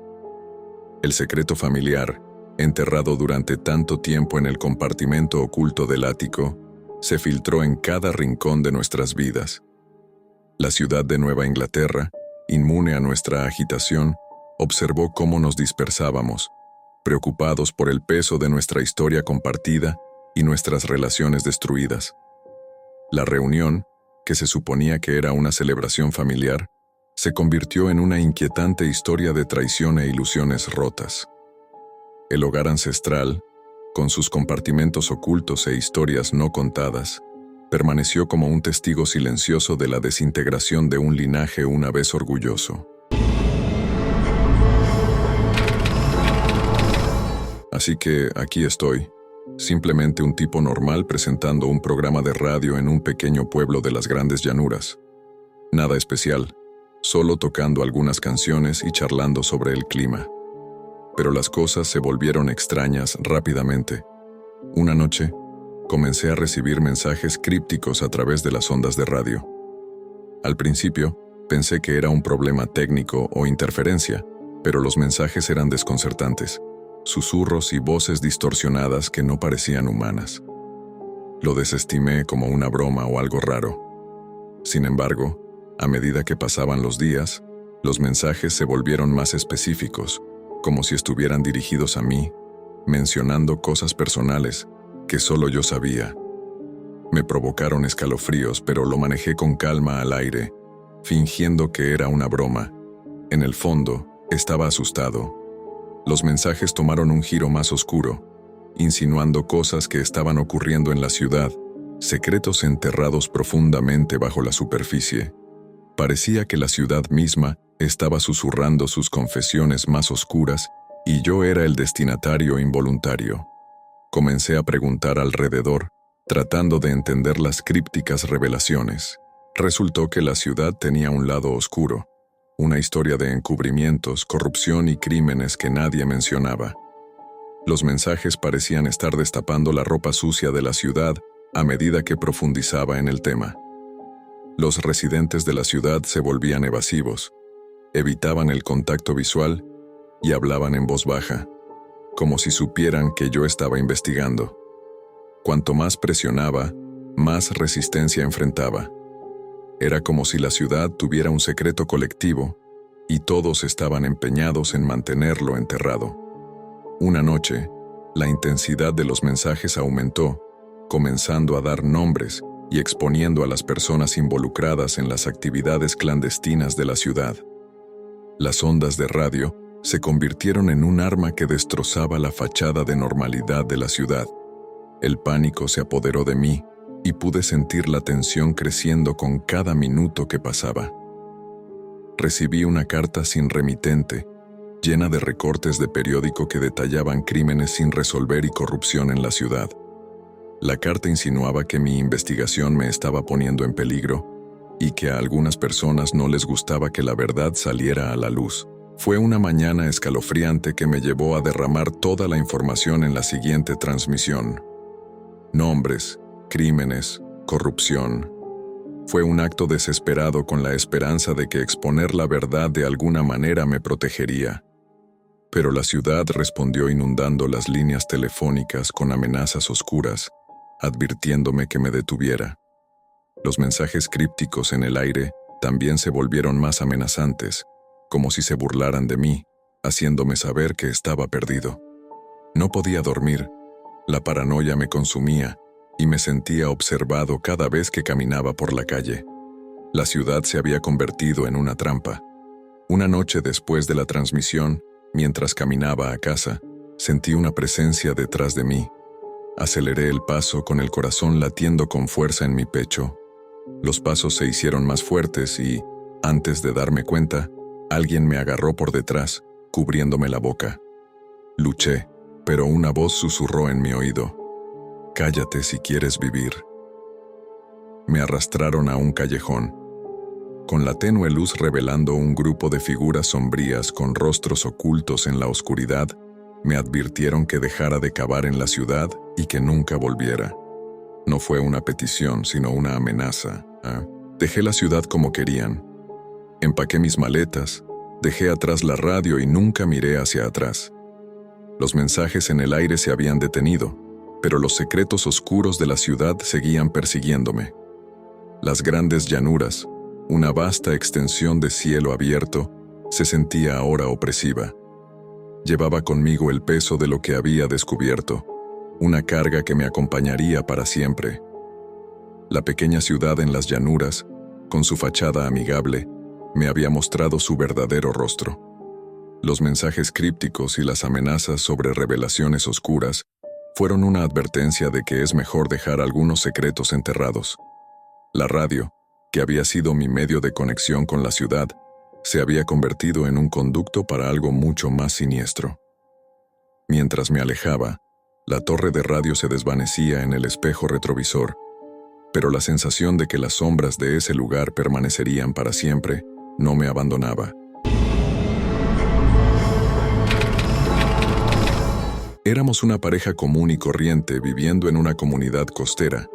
S1: El secreto familiar, enterrado durante tanto tiempo en el compartimento oculto del ático, se filtró en cada rincón de nuestras vidas. La ciudad de Nueva Inglaterra, inmune a nuestra agitación, observó cómo nos dispersábamos, preocupados por el peso de nuestra historia compartida y nuestras relaciones destruidas. La reunión, que se suponía que era una celebración familiar, se convirtió en una inquietante historia de traición e ilusiones rotas. El hogar ancestral, con sus compartimentos ocultos e historias no contadas, permaneció como un testigo silencioso de la desintegración de un linaje una vez orgulloso. Así que aquí estoy, simplemente un tipo normal presentando un programa de radio en un pequeño pueblo de las grandes llanuras. Nada especial, solo tocando algunas canciones y charlando sobre el clima. Pero las cosas se volvieron extrañas rápidamente. Una noche, comencé a recibir mensajes crípticos a través de las ondas de radio. Al principio, pensé que era un problema técnico o interferencia, pero los mensajes eran desconcertantes. Susurros y voces distorsionadas que no parecían humanas. Lo desestimé como una broma o algo raro. Sin embargo, a medida que pasaban los días, los mensajes se volvieron más específicos, como si estuvieran dirigidos a mí, mencionando cosas personales que solo yo sabía. Me provocaron escalofríos, pero lo manejé con calma al aire, fingiendo que era una broma. En el fondo, estaba asustado. Los mensajes tomaron un giro más oscuro, insinuando cosas que estaban ocurriendo en la ciudad, secretos enterrados profundamente bajo la superficie. Parecía que la ciudad misma estaba susurrando sus confesiones más oscuras y yo era el destinatario involuntario. Comencé a preguntar alrededor, tratando de entender las crípticas revelaciones. Resultó que la ciudad tenía un lado oscuro, una historia de encubrimientos, corrupción y crímenes que nadie mencionaba. Los mensajes parecían estar destapando la ropa sucia de la ciudad a medida que profundizaba en el tema. Los residentes de la ciudad se volvían evasivos, evitaban el contacto visual y hablaban en voz baja, como si supieran que yo estaba investigando. Cuanto más presionaba, más resistencia enfrentaba. Era como si la ciudad tuviera un secreto colectivo y todos estaban empeñados en mantenerlo enterrado. Una noche, la intensidad de los mensajes aumentó, comenzando a dar nombres y exponiendo a las personas involucradas en las actividades clandestinas de la ciudad. Las ondas de radio se convirtieron en un arma que destrozaba la fachada de normalidad de la ciudad. El pánico se apoderó de mí y pude sentir la tensión creciendo con cada minuto que pasaba. Recibí una carta sin remitente, llena de recortes de periódico que detallaban crímenes sin resolver y corrupción en la ciudad. La carta insinuaba que mi investigación me estaba poniendo en peligro y que a algunas personas no les gustaba que la verdad saliera a la luz. Fue una mañana escalofriante que me llevó a derramar toda la información en la siguiente transmisión. Nombres, crímenes, corrupción. Fue un acto desesperado con la esperanza de que exponer la verdad de alguna manera me protegería. Pero la ciudad respondió inundando las líneas telefónicas con amenazas oscuras, advirtiéndome que me detuviera. Los mensajes crípticos en el aire también se volvieron más amenazantes, como si se burlaran de mí, haciéndome saber que estaba perdido. No podía dormir, la paranoia me consumía y me sentía observado cada vez que caminaba por la calle. La ciudad se había convertido en una trampa. Una noche después de la transmisión, mientras caminaba a casa, sentí una presencia detrás de mí. Aceleré el paso con el corazón latiendo con fuerza en mi pecho. Los pasos se hicieron más fuertes y, antes de darme cuenta, alguien me agarró por detrás, cubriéndome la boca. Luché, pero una voz susurró en mi oído: «Cállate si quieres vivir». Me arrastraron a un callejón, con la tenue luz revelando un grupo de figuras sombrías con rostros ocultos en la oscuridad. Me advirtieron que dejara de cavar en la ciudad y que nunca volviera. No fue una petición, sino una amenaza. Dejé la ciudad como querían. Empaqué mis maletas, dejé atrás la radio y nunca miré hacia atrás. Los mensajes en el aire se habían detenido, pero los secretos oscuros de la ciudad seguían persiguiéndome. Las grandes llanuras, una vasta extensión de cielo abierto, se sentía ahora opresiva. Llevaba conmigo el peso de lo que había descubierto, una carga que me acompañaría para siempre. La pequeña ciudad en las llanuras, con su fachada amigable, me había mostrado su verdadero rostro. Los mensajes crípticos y las amenazas sobre revelaciones oscuras fueron una advertencia de que es mejor dejar algunos secretos enterrados. La radio, que había sido mi medio de conexión con la ciudad, se había convertido en un conducto para algo mucho más siniestro. Mientras me alejaba, la torre de radio se desvanecía en el espejo retrovisor, pero la sensación de que las sombras de ese lugar permanecerían para siempre no me abandonaba. Éramos una pareja común y corriente viviendo en una comunidad costera,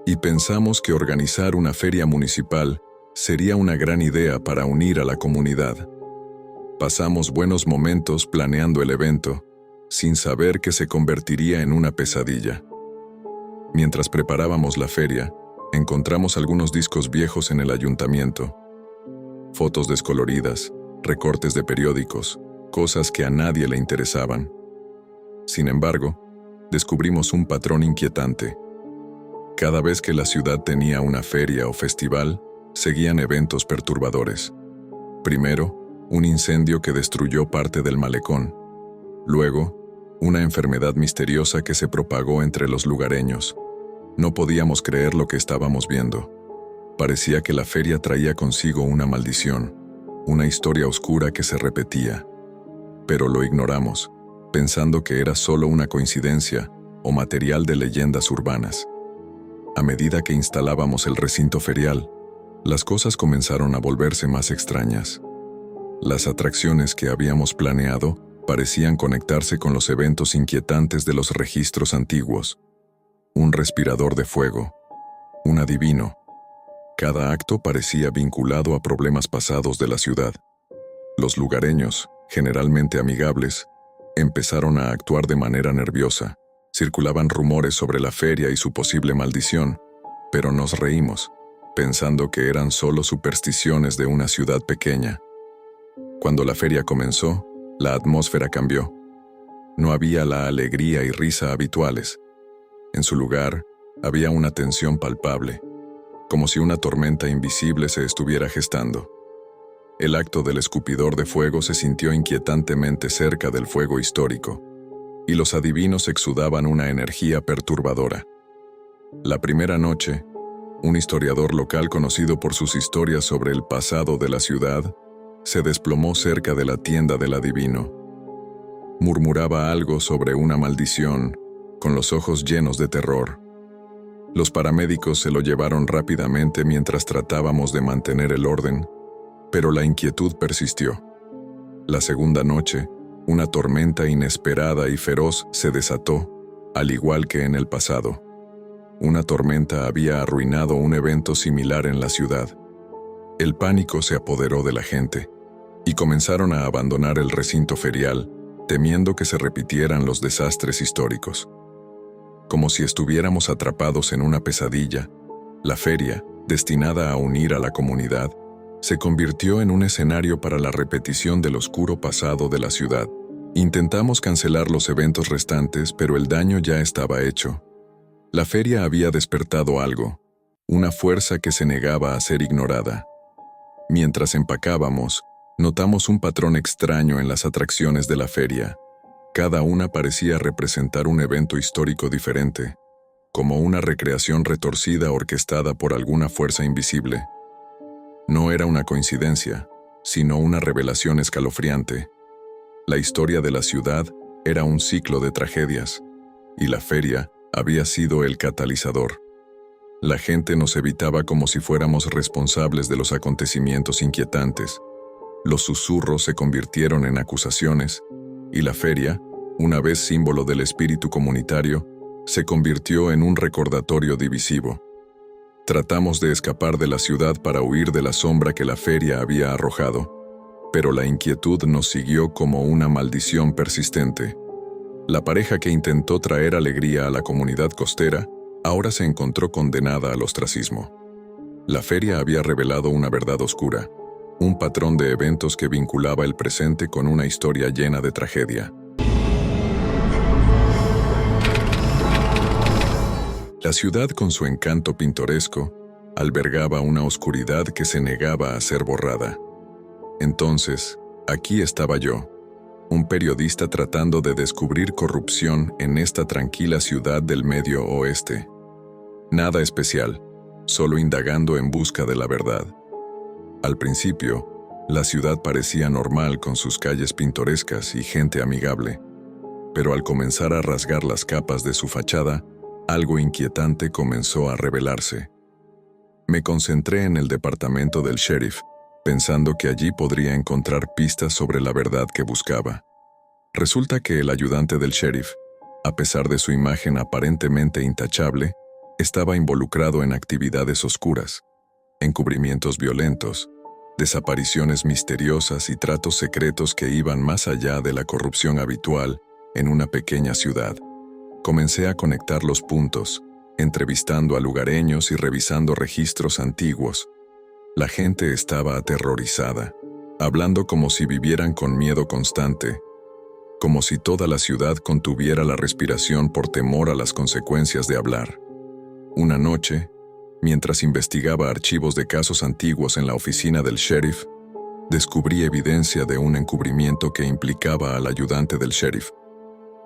S1: y pensamos que organizar una feria municipal sería una gran idea para unir a la comunidad. Pasamos buenos momentos planeando el evento, sin saber que se convertiría en una pesadilla. Mientras preparábamos la feria, encontramos algunos discos viejos en el ayuntamiento. Fotos descoloridas, recortes de periódicos, cosas que a nadie le interesaban. Sin embargo, descubrimos un patrón inquietante. Cada vez que la ciudad tenía una feria o festival, seguían eventos perturbadores. Primero, un incendio que destruyó parte del malecón. Luego, una enfermedad misteriosa que se propagó entre los lugareños. No podíamos creer lo que estábamos viendo. Parecía que la feria traía consigo una maldición, una historia oscura que se repetía. Pero lo ignoramos, pensando que era solo una coincidencia o material de leyendas urbanas. A medida que instalábamos el recinto ferial, las cosas comenzaron a volverse más extrañas. Las atracciones que habíamos planeado parecían conectarse con los eventos inquietantes de los registros antiguos. Un respirador de fuego, un adivino. Cada acto parecía vinculado a problemas pasados de la ciudad. Los lugareños, generalmente amigables, empezaron a actuar de manera nerviosa. Circulaban rumores sobre la feria y su posible maldición, pero nos reímos, pensando que eran solo supersticiones de una ciudad pequeña. Cuando la feria comenzó, la atmósfera cambió. No había la alegría y risa habituales. En su lugar, había una tensión palpable, como si una tormenta invisible se estuviera gestando. El acto del escupidor de fuego se sintió inquietantemente cerca del fuego histórico, y los adivinos exudaban una energía perturbadora. La primera noche, un historiador local conocido por sus historias sobre el pasado de la ciudad, se desplomó cerca de la tienda del adivino. Murmuraba algo sobre una maldición, con los ojos llenos de terror. Los paramédicos se lo llevaron rápidamente mientras tratábamos de mantener el orden, pero la inquietud persistió. La segunda noche, una tormenta inesperada y feroz se desató, al igual que en el pasado. Una tormenta había arruinado un evento similar en la ciudad. El pánico se apoderó de la gente, y comenzaron a abandonar el recinto ferial, temiendo que se repitieran los desastres históricos. Como si estuviéramos atrapados en una pesadilla, la feria, destinada a unir a la comunidad, se convirtió en un escenario para la repetición del oscuro pasado de la ciudad. Intentamos cancelar los eventos restantes, pero el daño ya estaba hecho. La feria había despertado algo, una fuerza que se negaba a ser ignorada. Mientras empacábamos, notamos un patrón extraño en las atracciones de la feria. Cada una parecía representar un evento histórico diferente, como una recreación retorcida orquestada por alguna fuerza invisible. No era una coincidencia, sino una revelación escalofriante. La historia de la ciudad era un ciclo de tragedias, y la feria había sido el catalizador. La gente nos evitaba como si fuéramos responsables de los acontecimientos inquietantes. Los susurros se convirtieron en acusaciones, y la feria, una vez símbolo del espíritu comunitario, se convirtió en un recordatorio divisivo. Tratamos de escapar de la ciudad para huir de la sombra que la feria había arrojado, pero la inquietud nos siguió como una maldición persistente. La pareja que intentó traer alegría a la comunidad costera ahora se encontró condenada al ostracismo. La feria había revelado una verdad oscura, un patrón de eventos que vinculaba el presente con una historia llena de tragedia. La ciudad, con su encanto pintoresco, albergaba una oscuridad que se negaba a ser borrada. Entonces, aquí estaba yo, un periodista tratando de descubrir corrupción en esta tranquila ciudad del Medio Oeste. Nada especial, solo indagando en busca de la verdad. Al principio, la ciudad parecía normal con sus calles pintorescas y gente amigable, pero al comenzar a rasgar las capas de su fachada, algo inquietante comenzó a revelarse. Me concentré en el departamento del sheriff, pensando que allí podría encontrar pistas sobre la verdad que buscaba. Resulta que el ayudante del sheriff, a pesar de su imagen aparentemente intachable, estaba involucrado en actividades oscuras, encubrimientos violentos, desapariciones misteriosas y tratos secretos que iban más allá de la corrupción habitual en una pequeña ciudad. Comencé a conectar los puntos, entrevistando a lugareños y revisando registros antiguos. La gente estaba aterrorizada, hablando como si vivieran con miedo constante, como si toda la ciudad contuviera la respiración por temor a las consecuencias de hablar. Una noche, mientras investigaba archivos de casos antiguos en la oficina del sheriff, descubrí evidencia de un encubrimiento que implicaba al ayudante del sheriff.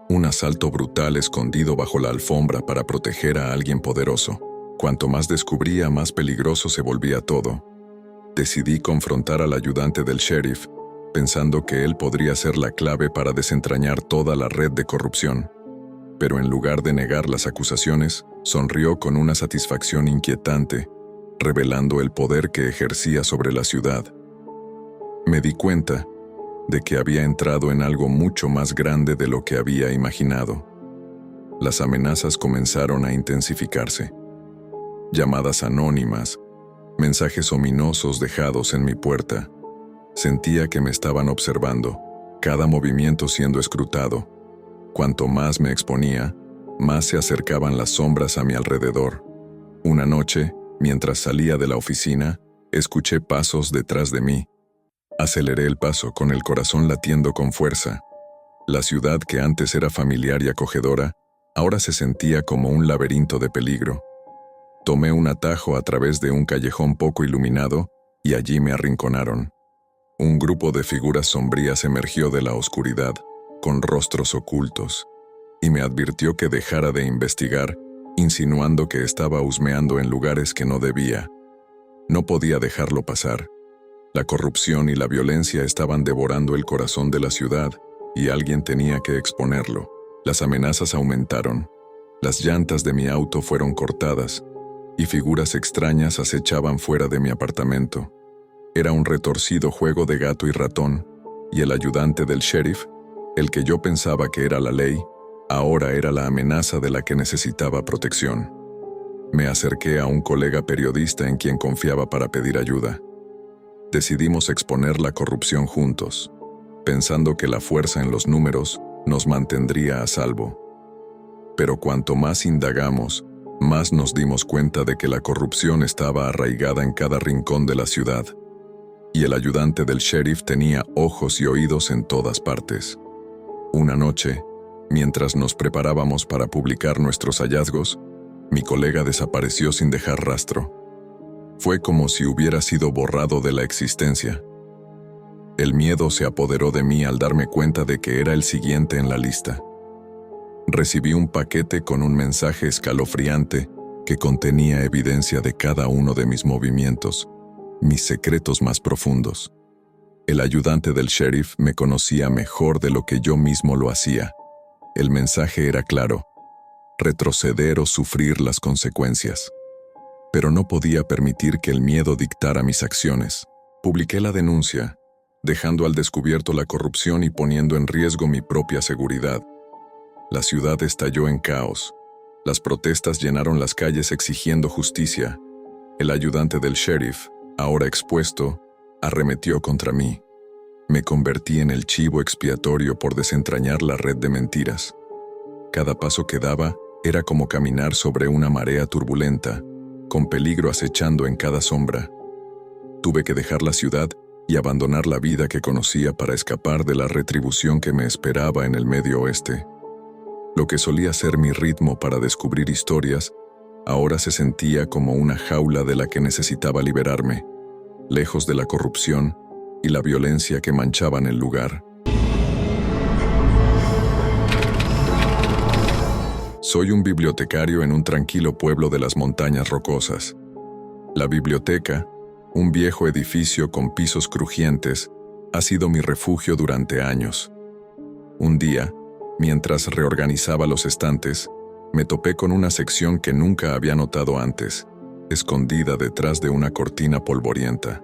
S1: Un asalto brutal escondido bajo la alfombra para proteger a alguien poderoso. Cuanto más descubría, más peligroso se volvía todo. Decidí confrontar al ayudante del sheriff, pensando que él podría ser la clave para desentrañar toda la red de corrupción. pero en lugar de negar las acusaciones, sonrió con una satisfacción inquietante, revelando el poder que ejercía sobre la ciudad. Me di cuenta de que había entrado en algo mucho más grande de lo que había imaginado. Las amenazas comenzaron a intensificarse. Llamadas anónimas, mensajes ominosos dejados en mi puerta. Sentía que me estaban observando, cada movimiento siendo escrutado. Cuanto más me exponía, más se acercaban las sombras a mi alrededor. Una noche, mientras salía de la oficina, escuché pasos detrás de mí. Aceleré el paso con el corazón latiendo con fuerza. La ciudad que antes era familiar y acogedora, ahora se sentía como un laberinto de peligro. Tomé un atajo a través de un callejón poco iluminado y allí me arrinconaron. Un grupo de figuras sombrías emergió de la oscuridad, con rostros ocultos, y me advirtió que dejara de investigar, insinuando que estaba husmeando en lugares que no debía. No podía dejarlo pasar. La corrupción y la violencia estaban devorando el corazón de la ciudad, y alguien tenía que exponerlo. Las amenazas aumentaron. Las llantas de mi auto fueron cortadas, y figuras extrañas acechaban fuera de mi apartamento. Era un retorcido juego de gato y ratón, y el ayudante del sheriff, el que yo pensaba que era la ley, ahora era la amenaza de la que necesitaba protección. Me acerqué a un colega periodista en quien confiaba para pedir ayuda. Decidimos exponer la corrupción juntos, pensando que la fuerza en los números nos mantendría a salvo. Pero cuanto más indagamos, más nos dimos cuenta de que la corrupción estaba arraigada en cada rincón de la ciudad, y el ayudante del sheriff tenía ojos y oídos en todas partes. Una noche, mientras nos preparábamos para publicar nuestros hallazgos, mi colega desapareció sin dejar rastro. Fue como si hubiera sido borrado de la existencia. El miedo se apoderó de mí al darme cuenta de que era el siguiente en la lista. Recibí un paquete con un mensaje escalofriante que contenía evidencia de cada uno de mis movimientos, mis secretos más profundos. El ayudante del sheriff me conocía mejor de lo que yo mismo lo hacía. El mensaje era claro: retroceder o sufrir las consecuencias. Pero no podía permitir que el miedo dictara mis acciones. Publiqué la denuncia, dejando al descubierto la corrupción y poniendo en riesgo mi propia seguridad. La ciudad estalló en caos. Las protestas llenaron las calles exigiendo justicia. El ayudante del sheriff, ahora expuesto, arremetió contra mí. Me convertí en el chivo expiatorio por desentrañar la red de mentiras. Cada paso que daba era como caminar sobre una marea turbulenta, con peligro acechando en cada sombra. Tuve que dejar la ciudad y abandonar la vida que conocía para escapar de la retribución que me esperaba en el Medio Oeste. Lo que solía ser mi ritmo para descubrir historias, ahora se sentía como una jaula de la que necesitaba liberarme, lejos de la corrupción y la violencia que manchaban el lugar. Soy un bibliotecario en un tranquilo pueblo de las montañas rocosas. La biblioteca, un viejo edificio con pisos crujientes, ha sido mi refugio durante años. Un día, mientras reorganizaba los estantes, me topé con una sección que nunca había notado antes, escondida detrás de una cortina polvorienta.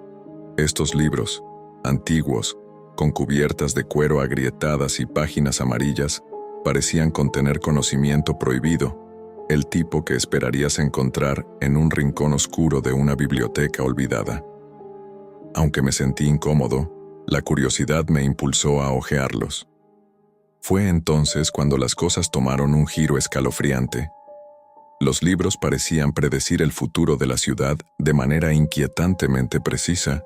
S1: Estos libros, antiguos, con cubiertas de cuero agrietadas y páginas amarillas, parecían contener conocimiento prohibido, el tipo que esperarías encontrar en un rincón oscuro de una biblioteca olvidada. Aunque me sentí incómodo, la curiosidad me impulsó a hojearlos. Fue entonces cuando las cosas tomaron un giro escalofriante. Los libros parecían predecir el futuro de la ciudad de manera inquietantemente precisa,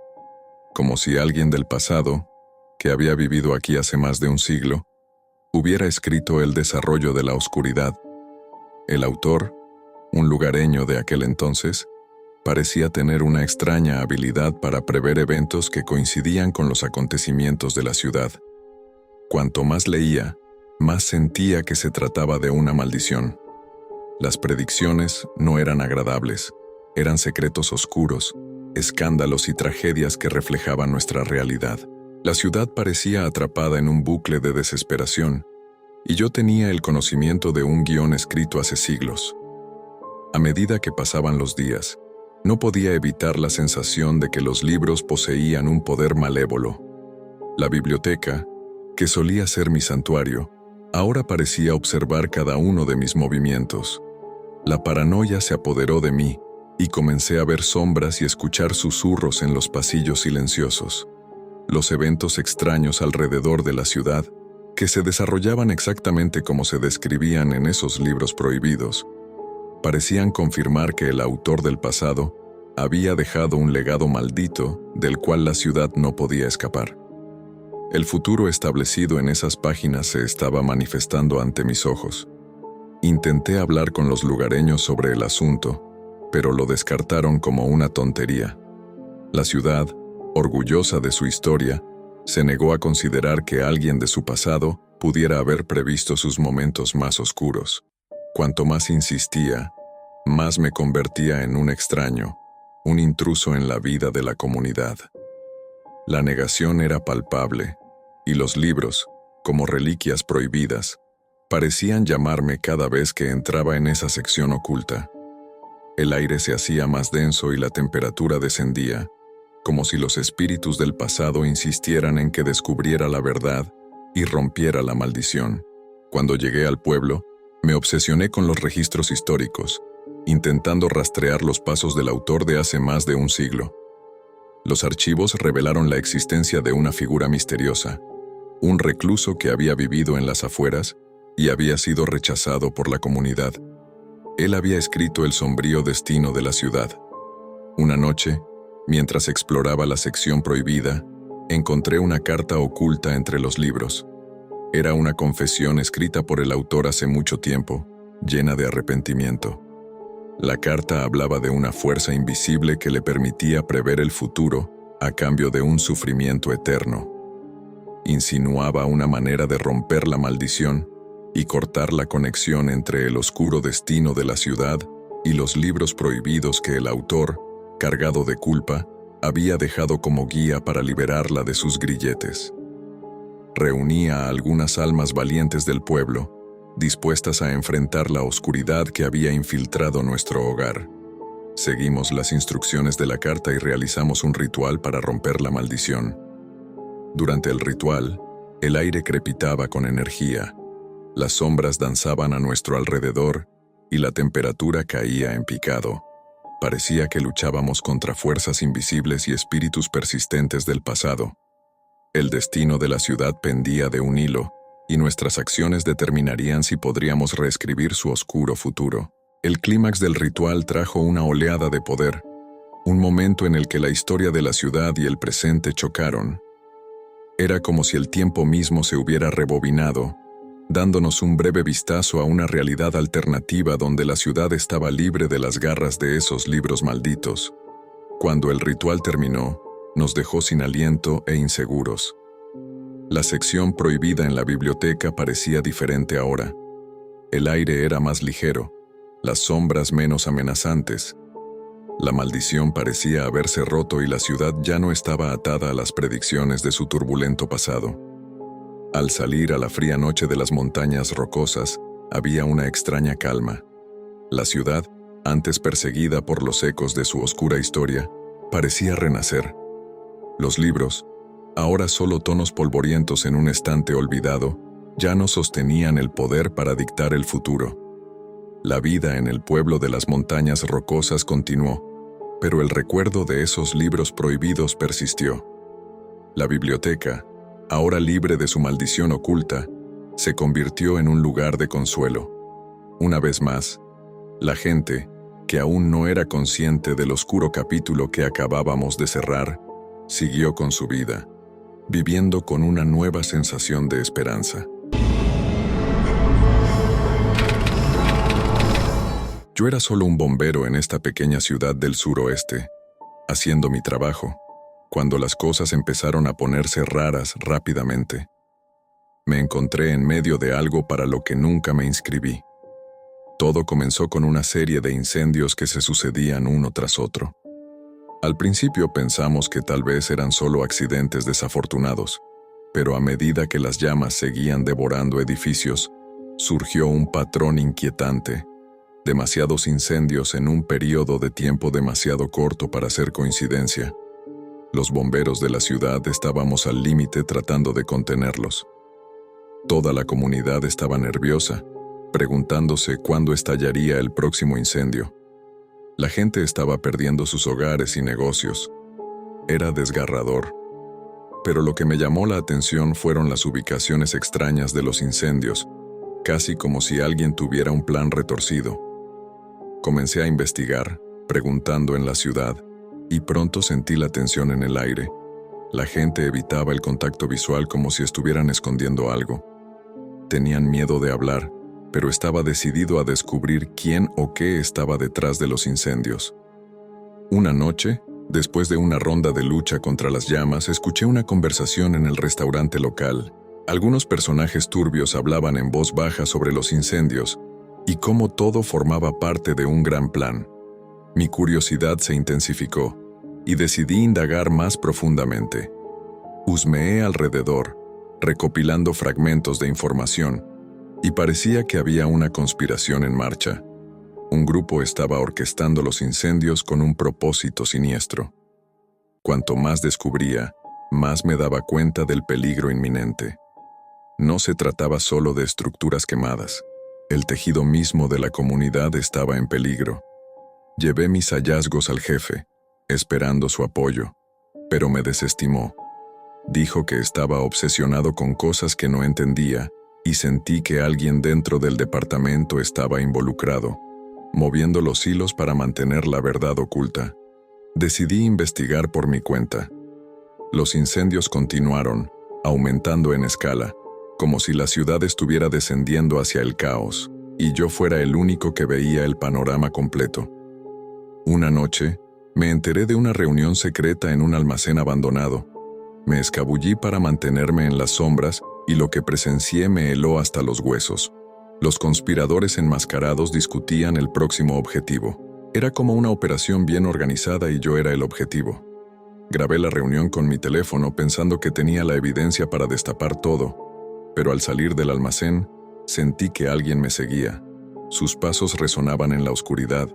S1: como si alguien del pasado, que había vivido aquí hace más de un siglo, hubiera escrito el desarrollo de la oscuridad. El autor, un lugareño de aquel entonces, parecía tener una extraña habilidad para prever eventos que coincidían con los acontecimientos de la ciudad. Cuanto más leía, más sentía que se trataba de una maldición. Las predicciones no eran agradables, eran secretos oscuros, escándalos y tragedias que reflejaban nuestra realidad. La ciudad parecía atrapada en un bucle de desesperación, y yo tenía el conocimiento de un guión escrito hace siglos. A medida que pasaban los días, no podía evitar la sensación de que los libros poseían un poder malévolo. La biblioteca, que solía ser mi santuario, ahora parecía observar cada uno de mis movimientos. La paranoia se apoderó de mí y comencé a ver sombras y escuchar susurros en los pasillos silenciosos. Los eventos extraños alrededor de la ciudad, que se desarrollaban exactamente como se describían en esos libros prohibidos, parecían confirmar que el autor del pasado había dejado un legado maldito del cual la ciudad no podía escapar. El futuro establecido en esas páginas se estaba manifestando ante mis ojos. Intenté hablar con los lugareños sobre el asunto, pero lo descartaron como una tontería. La ciudad, orgullosa de su historia, se negó a considerar que alguien de su pasado pudiera haber previsto sus momentos más oscuros. Cuanto más insistía, más me convertía en un extraño, un intruso en la vida de la comunidad. La negación era palpable, y los libros, como reliquias prohibidas, parecían llamarme cada vez que entraba en esa sección oculta. El aire se hacía más denso y la temperatura descendía, como si los espíritus del pasado insistieran en que descubriera la verdad y rompiera la maldición. Cuando llegué al pueblo, me obsesioné con los registros históricos, intentando rastrear los pasos del autor de hace más de un siglo. Los archivos revelaron la existencia de una figura misteriosa, un recluso que había vivido en las afueras y había sido rechazado por la comunidad. Él había escrito el sombrío destino de la ciudad. Una noche, mientras exploraba la sección prohibida, encontré una carta oculta entre los libros. Era una confesión escrita por el autor hace mucho tiempo, llena de arrepentimiento. La carta hablaba de una fuerza invisible que le permitía prever el futuro a cambio de un sufrimiento eterno. Insinuaba una manera de romper la maldición y cortar la conexión entre el oscuro destino de la ciudad y los libros prohibidos que el autor, cargado de culpa, había dejado como guía para liberarla de sus grilletes. Reunía a algunas almas valientes del pueblo, dispuestas a enfrentar la oscuridad que había infiltrado nuestro hogar. Seguimos las instrucciones de la carta y realizamos un ritual para romper la maldición. Durante el ritual, el aire crepitaba con energía, las sombras danzaban a nuestro alrededor y la temperatura caía en picado. Parecía que luchábamos contra fuerzas invisibles y espíritus persistentes del pasado. El destino de la ciudad pendía de un hilo, y nuestras acciones determinarían si podríamos reescribir su oscuro futuro. El clímax del ritual trajo una oleada de poder, un momento en el que la historia de la ciudad y el presente chocaron. Era como si el tiempo mismo se hubiera rebobinado, dándonos un breve vistazo a una realidad alternativa donde la ciudad estaba libre de las garras de esos libros malditos. Cuando el ritual terminó, nos dejó sin aliento e inseguros. La sección prohibida en la biblioteca parecía diferente ahora. El aire era más ligero, las sombras menos amenazantes. La maldición parecía haberse roto y la ciudad ya no estaba atada a las predicciones de su turbulento pasado. Al salir a la fría noche de las montañas rocosas, había una extraña calma. La ciudad, antes perseguida por los ecos de su oscura historia, parecía renacer. Los libros, ahora solo tonos polvorientos en un estante olvidado, ya no sostenían el poder para dictar el futuro. La vida en el pueblo de las montañas rocosas continuó, pero el recuerdo de esos libros prohibidos persistió. La biblioteca, ahora libre de su maldición oculta, se convirtió en un lugar de consuelo. Una vez más, la gente, que aún no era consciente del oscuro capítulo que acabábamos de cerrar, siguió con su vida, viviendo con una nueva sensación de esperanza. Yo era solo un bombero en esta pequeña ciudad del suroeste, haciendo mi trabajo, cuando las cosas empezaron a ponerse raras rápidamente. Me encontré en medio de algo para lo que nunca me inscribí. Todo comenzó con una serie de incendios que se sucedían uno tras otro. Al principio pensamos que tal vez eran solo accidentes desafortunados, Pero a medida que las llamas seguían devorando edificios, surgió un patrón inquietante. Demasiados incendios en un periodo de tiempo demasiado corto para ser coincidencia. Los bomberos de la ciudad estábamos al límite tratando de contenerlos. Toda la comunidad estaba nerviosa, preguntándose cuándo estallaría el próximo incendio. La gente estaba perdiendo sus hogares y negocios. Era desgarrador. Pero lo que me llamó la atención fueron las ubicaciones extrañas de los incendios, casi como si alguien tuviera un plan retorcido. Comencé a investigar, preguntando en la ciudad, y pronto sentí la tensión en el aire. La gente evitaba el contacto visual como si estuvieran escondiendo algo. Tenían miedo de hablar, pero estaba decidido a descubrir quién o qué estaba detrás de los incendios. Una noche, después de una ronda de lucha contra las llamas, escuché una conversación en el restaurante local. Algunos personajes turbios hablaban en voz baja sobre los incendios y cómo todo formaba parte de un gran plan. Mi curiosidad se intensificó y decidí indagar más profundamente. Husmeé alrededor, recopilando fragmentos de información, y parecía que había una conspiración en marcha. Un grupo estaba orquestando los incendios con un propósito siniestro. Cuanto más descubría, más me daba cuenta del peligro inminente. No se trataba solo de estructuras quemadas. El tejido mismo de la comunidad estaba en peligro. Llevé mis hallazgos al jefe, esperando su apoyo, pero me desestimó. Dijo que estaba obsesionado con cosas que no entendía y sentí que alguien dentro del departamento estaba involucrado, moviendo los hilos para mantener la verdad oculta. Decidí investigar por mi cuenta. Los incendios continuaron, aumentando en escala, como si la ciudad estuviera descendiendo hacia el caos, y yo fuera el único que veía el panorama completo. Una noche, me enteré de una reunión secreta en un almacén abandonado. Me escabullí para mantenerme en las sombras y lo que presencié me heló hasta los huesos. Los conspiradores enmascarados discutían el próximo objetivo. Era como una operación bien organizada y yo era el objetivo. Grabé la reunión con mi teléfono pensando que tenía la evidencia para destapar todo, pero al salir del almacén, sentí que alguien me seguía. Sus pasos resonaban en la oscuridad.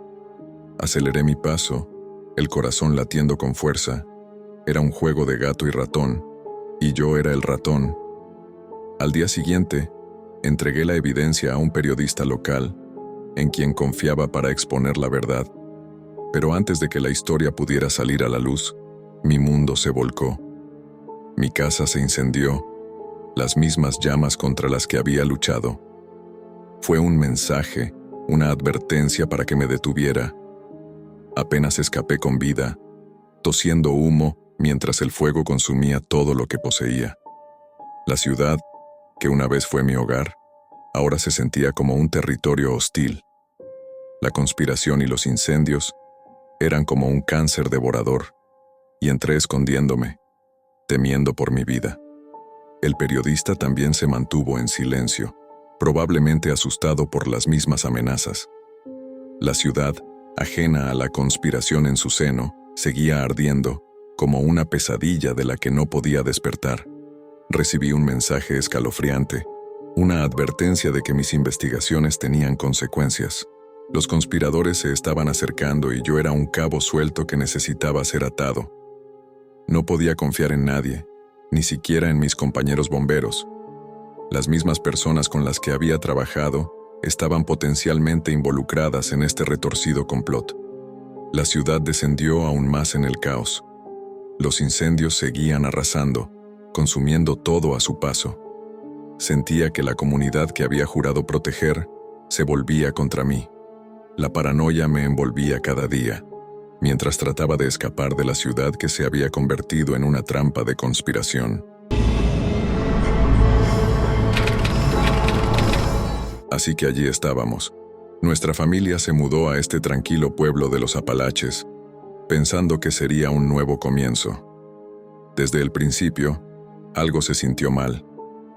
S1: Aceleré mi paso, el corazón latiendo con fuerza. Era un juego de gato y ratón, y yo era el ratón. Al día siguiente, entregué la evidencia a un periodista local, en quien confiaba para exponer la verdad. Pero antes de que la historia pudiera salir a la luz, mi mundo se volcó. Mi casa se incendió, las mismas llamas contra las que había luchado. Fue un mensaje, una advertencia para que me detuviera. Apenas escapé con vida, tosiendo humo mientras el fuego consumía todo lo que poseía. La ciudad, que una vez fue mi hogar, ahora se sentía como un territorio hostil. La conspiración y los incendios eran como un cáncer devorador, y entré escondiéndome, temiendo por mi vida. El periodista también se mantuvo en silencio, probablemente asustado por las mismas amenazas. La ciudad, ajena a la conspiración en su seno, seguía ardiendo, como una pesadilla de la que no podía despertar. Recibí un mensaje escalofriante, una advertencia de que mis investigaciones tenían consecuencias. Los conspiradores se estaban acercando y yo era un cabo suelto que necesitaba ser atado. No podía confiar en nadie, ni siquiera en mis compañeros bomberos. Las mismas personas con las que había trabajado estaban potencialmente involucradas en este retorcido complot. La ciudad descendió aún más en el caos. Los incendios seguían arrasando, consumiendo todo a su paso. Sentía que la comunidad que había jurado proteger se volvía contra mí. La paranoia me envolvía cada día, mientras trataba de escapar de la ciudad que se había convertido en una trampa de conspiración. Así que allí estábamos. Nuestra familia se mudó a este tranquilo pueblo de los Apalaches, pensando que sería un nuevo comienzo. Desde el principio, algo se sintió mal,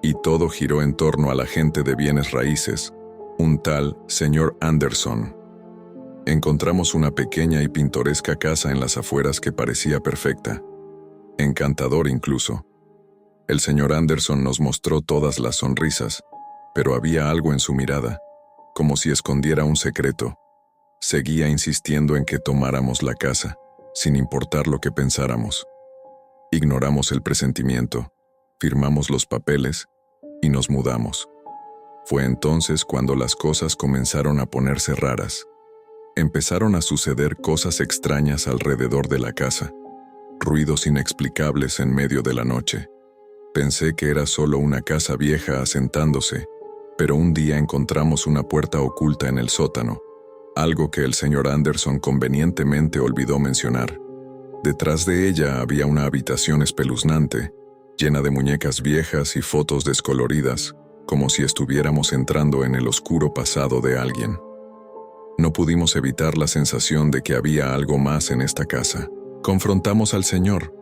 S1: y todo giró en torno al agente de bienes raíces, un tal señor Anderson. Encontramos una pequeña y pintoresca casa en las afueras que parecía perfecta, encantador incluso. El señor Anderson nos mostró todas las sonrisas, pero había algo en su mirada, como si escondiera un secreto. Seguía insistiendo en que tomáramos la casa, sin importar lo que pensáramos. Ignoramos el presentimiento, firmamos los papeles y nos mudamos. Fue entonces cuando las cosas comenzaron a ponerse raras. Empezaron a suceder cosas extrañas alrededor de la casa, ruidos inexplicables en medio de la noche. Pensé que era solo una casa vieja asentándose, pero un día encontramos una puerta oculta en el sótano, algo que el señor Anderson convenientemente olvidó mencionar. Detrás de ella había una habitación espeluznante, llena de muñecas viejas y fotos descoloridas, como si estuviéramos entrando en el oscuro pasado de alguien. No pudimos evitar la sensación de que había algo más en esta casa. Confrontamos al señor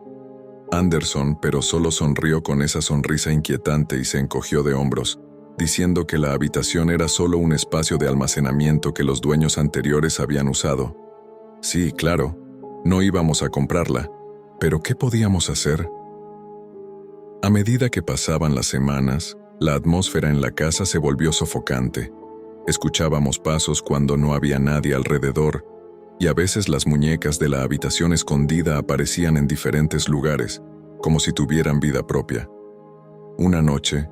S1: Anderson, pero solo sonrió con esa sonrisa inquietante y se encogió de hombros, diciendo que la habitación era solo un espacio de almacenamiento que los dueños anteriores habían usado. Sí, claro, no íbamos a comprarla, pero ¿qué podíamos hacer? A medida que pasaban las semanas, la atmósfera en la casa se volvió sofocante. Escuchábamos pasos cuando no había nadie alrededor, y a veces las muñecas de la habitación escondida aparecían en diferentes lugares, como si tuvieran vida propia. Una noche,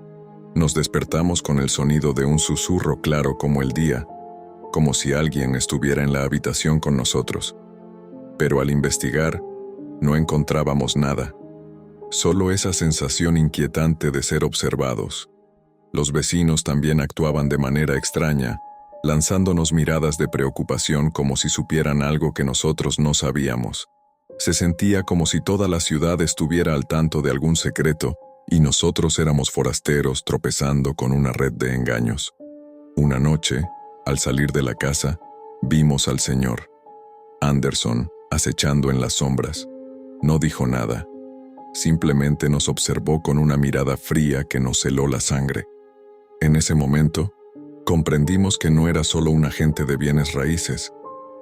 S1: nos despertamos con el sonido de un susurro claro como el día, como si alguien estuviera en la habitación con nosotros. Pero al investigar, no encontrábamos nada, solo esa sensación inquietante de ser observados. Los vecinos también actuaban de manera extraña, lanzándonos miradas de preocupación como si supieran algo que nosotros no sabíamos. Se sentía como si toda la ciudad estuviera al tanto de algún secreto y nosotros éramos forasteros tropezando con una red de engaños. Una noche, al salir de la casa, vimos al señor Anderson acechando en las sombras. No dijo nada, simplemente nos observó con una mirada fría que nos heló la sangre. En ese momento, comprendimos que no era solo un agente de bienes raíces,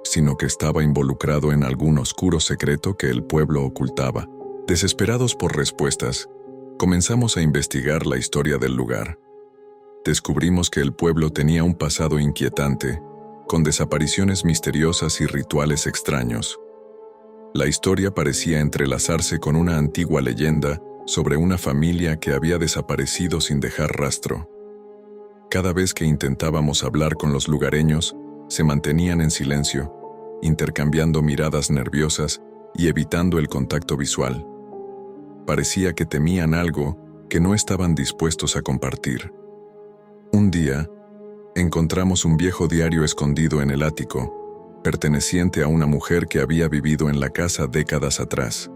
S1: sino que estaba involucrado en algún oscuro secreto que el pueblo ocultaba. Desesperados por respuestas, comenzamos a investigar la historia del lugar. Descubrimos que el pueblo tenía un pasado inquietante, con desapariciones misteriosas y rituales extraños. La historia parecía entrelazarse con una antigua leyenda sobre una familia que había desaparecido sin dejar rastro. Cada vez que intentábamos hablar con los lugareños, se mantenían en silencio, intercambiando miradas nerviosas y evitando el contacto visual. Parecía que temían algo que no estaban dispuestos a compartir. Un día, encontramos un viejo diario escondido en el ático, perteneciente a una mujer que había vivido en la casa décadas atrás.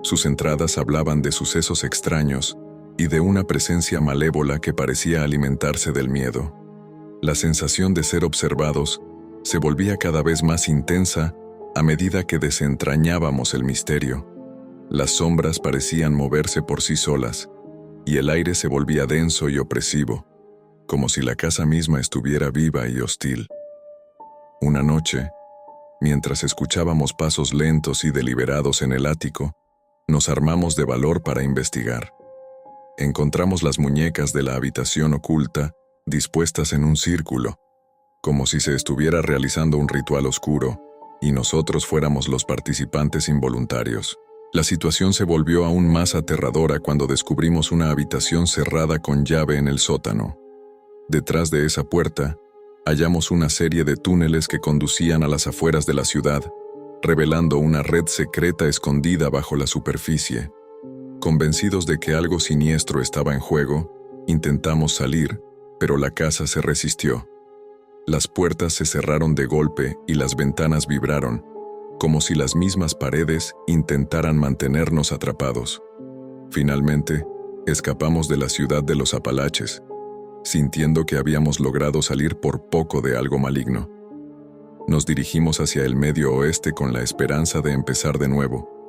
S1: Sus entradas hablaban de sucesos extraños y de una presencia malévola que parecía alimentarse del miedo. La sensación de ser observados se volvía cada vez más intensa a medida que desentrañábamos el misterio. Las sombras parecían moverse por sí solas, y el aire se volvía denso y opresivo, como si la casa misma estuviera viva y hostil. Una noche, mientras escuchábamos pasos lentos y deliberados en el ático, nos armamos de valor para investigar. Encontramos las muñecas de la habitación oculta dispuestas en un círculo, como si se estuviera realizando un ritual oscuro, y nosotros fuéramos los participantes involuntarios. La situación se volvió aún más aterradora cuando descubrimos una habitación cerrada con llave en el sótano. Detrás de esa puerta, hallamos una serie de túneles que conducían a las afueras de la ciudad, revelando una red secreta escondida bajo la superficie. Convencidos de que algo siniestro estaba en juego, intentamos salir, pero la casa se resistió. Las puertas se cerraron de golpe y las ventanas vibraron, como si las mismas paredes intentaran mantenernos atrapados. Finalmente, escapamos de la ciudad de los Apalaches, sintiendo que habíamos logrado salir por poco de algo maligno. Nos dirigimos hacia el medio oeste con la esperanza de empezar de nuevo,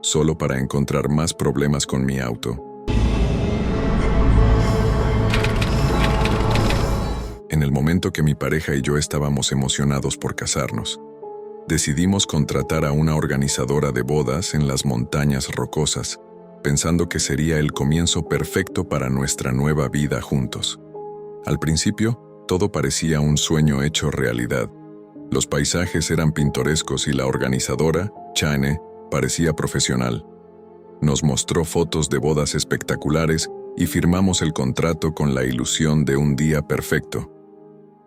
S1: solo para encontrar más problemas con mi auto. En el momento que mi pareja y yo estábamos emocionados por casarnos, decidimos contratar a una organizadora de bodas en las montañas rocosas, pensando que sería el comienzo perfecto para nuestra nueva vida juntos. Al principio, todo parecía un sueño hecho realidad. Los paisajes eran pintorescos y la organizadora, Chane, parecía profesional. Nos mostró fotos de bodas espectaculares y firmamos el contrato con la ilusión de un día perfecto.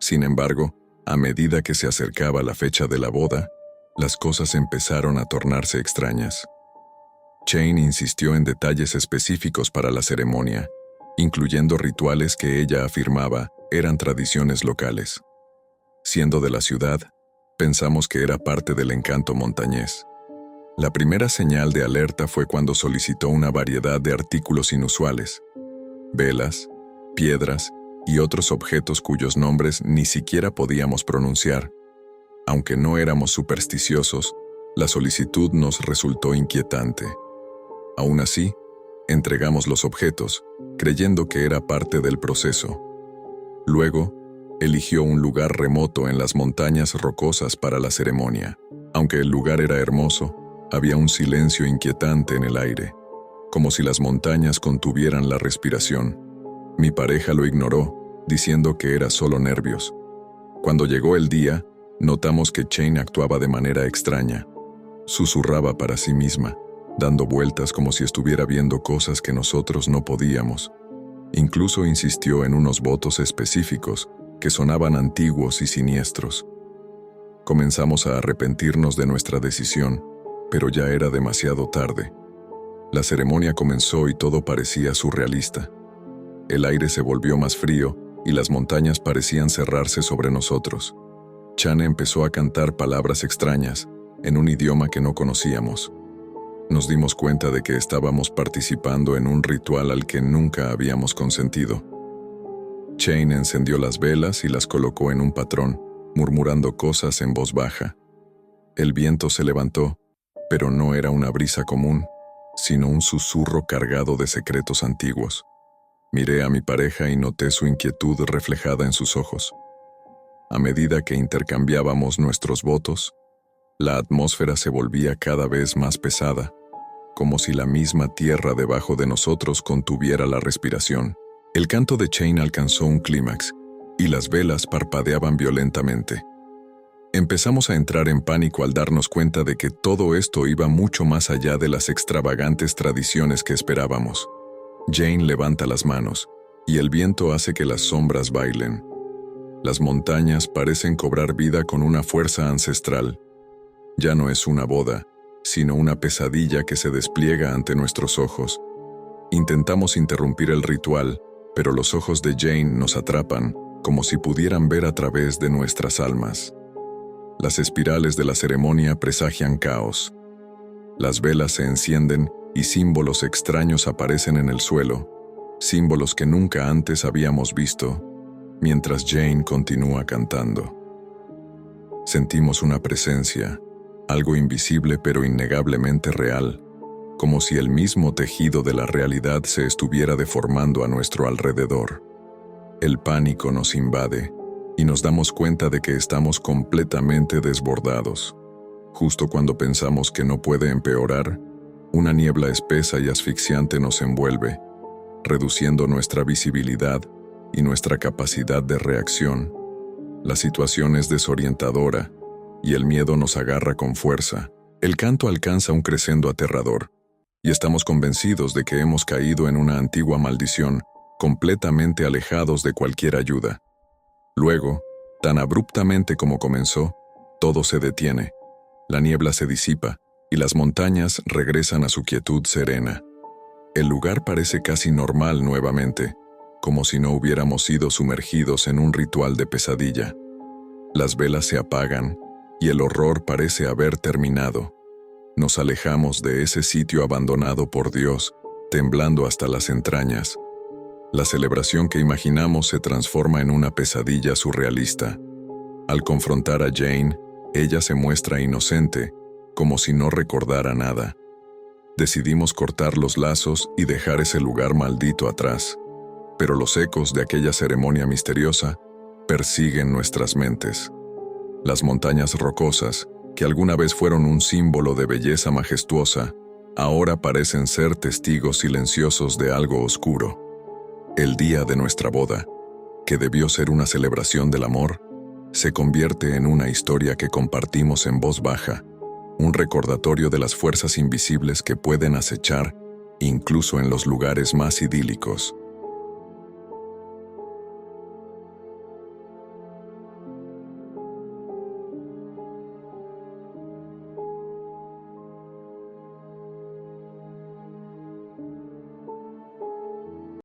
S1: Sin embargo, a medida que se acercaba la fecha de la boda, las cosas empezaron a tornarse extrañas. Jane insistió en detalles específicos para la ceremonia, incluyendo rituales que ella afirmaba eran tradiciones locales. Siendo de la ciudad, pensamos que era parte del encanto montañés. La primera señal de alerta fue cuando solicitó una variedad de artículos inusuales: velas, piedras y otros objetos cuyos nombres ni siquiera podíamos pronunciar. Aunque no éramos supersticiosos, la solicitud nos resultó inquietante. Aún así, entregamos los objetos, creyendo que era parte del proceso. Luego, eligió un lugar remoto en las montañas rocosas para la ceremonia. Aunque el lugar era hermoso, había un silencio inquietante en el aire, como si las montañas contuvieran la respiración. Mi pareja lo ignoró, diciendo que era solo nervios. Cuando llegó el día, notamos que Jane actuaba de manera extraña. Susurraba para sí misma, dando vueltas como si estuviera viendo cosas que nosotros no podíamos. Incluso insistió en unos votos específicos que sonaban antiguos y siniestros. Comenzamos a arrepentirnos de nuestra decisión, pero ya era demasiado tarde. La ceremonia comenzó y todo parecía surrealista. El aire se volvió más frío y las montañas parecían cerrarse sobre nosotros. Chane empezó a cantar palabras extrañas, en un idioma que no conocíamos. Nos dimos cuenta de que estábamos participando en un ritual al que nunca habíamos consentido. Jane encendió las velas y las colocó en un patrón, murmurando cosas en voz baja. El viento se levantó, pero no era una brisa común, sino un susurro cargado de secretos antiguos. Miré a mi pareja y noté su inquietud reflejada en sus ojos. A medida que intercambiábamos nuestros votos, la atmósfera se volvía cada vez más pesada, como si la misma tierra debajo de nosotros contuviera la respiración. El canto de Jane alcanzó un clímax, y las velas parpadeaban violentamente. Empezamos a entrar en pánico al darnos cuenta de que todo esto iba mucho más allá de las extravagantes tradiciones que esperábamos. Jane levanta las manos, y el viento hace que las sombras bailen. Las montañas parecen cobrar vida con una fuerza ancestral. Ya no es una boda, sino una pesadilla que se despliega ante nuestros ojos. Intentamos interrumpir el ritual, pero los ojos de Jane nos atrapan, como si pudieran ver a través de nuestras almas. Las espirales de la ceremonia presagian caos. Las velas se encienden y símbolos extraños aparecen en el suelo, símbolos que nunca antes habíamos visto, mientras Jane continúa cantando. Sentimos una presencia, algo invisible pero innegablemente real, como si el mismo tejido de la realidad se estuviera deformando a nuestro alrededor. El pánico nos invade y nos damos cuenta de que estamos completamente desbordados. Justo cuando pensamos que no puede empeorar, una niebla espesa y asfixiante nos envuelve, reduciendo nuestra visibilidad y nuestra capacidad de reacción. La situación es desorientadora y el miedo nos agarra con fuerza. El canto alcanza un crescendo aterrador y estamos convencidos de que hemos caído en una antigua maldición, completamente alejados de cualquier ayuda. Luego, tan abruptamente como comenzó, todo se detiene. La niebla se disipa y las montañas regresan a su quietud serena. El lugar parece casi normal nuevamente, como si no hubiéramos sido sumergidos en un ritual de pesadilla. Las velas se apagan y el horror parece haber terminado. Nos alejamos de ese sitio abandonado por Dios, temblando hasta las entrañas. La celebración que imaginamos se transforma en una pesadilla surrealista. Al confrontar a Jane, ella se muestra inocente, como si no recordara nada. Decidimos cortar los lazos y dejar ese lugar maldito atrás, pero los ecos de aquella ceremonia misteriosa persiguen nuestras mentes. Las montañas rocosas, que alguna vez fueron un símbolo de belleza majestuosa, ahora parecen ser testigos silenciosos de algo oscuro. El día de nuestra boda, que debió ser una celebración del amor, se convierte en una historia que compartimos en voz baja, un recordatorio de las fuerzas invisibles que pueden acechar incluso en los lugares más idílicos.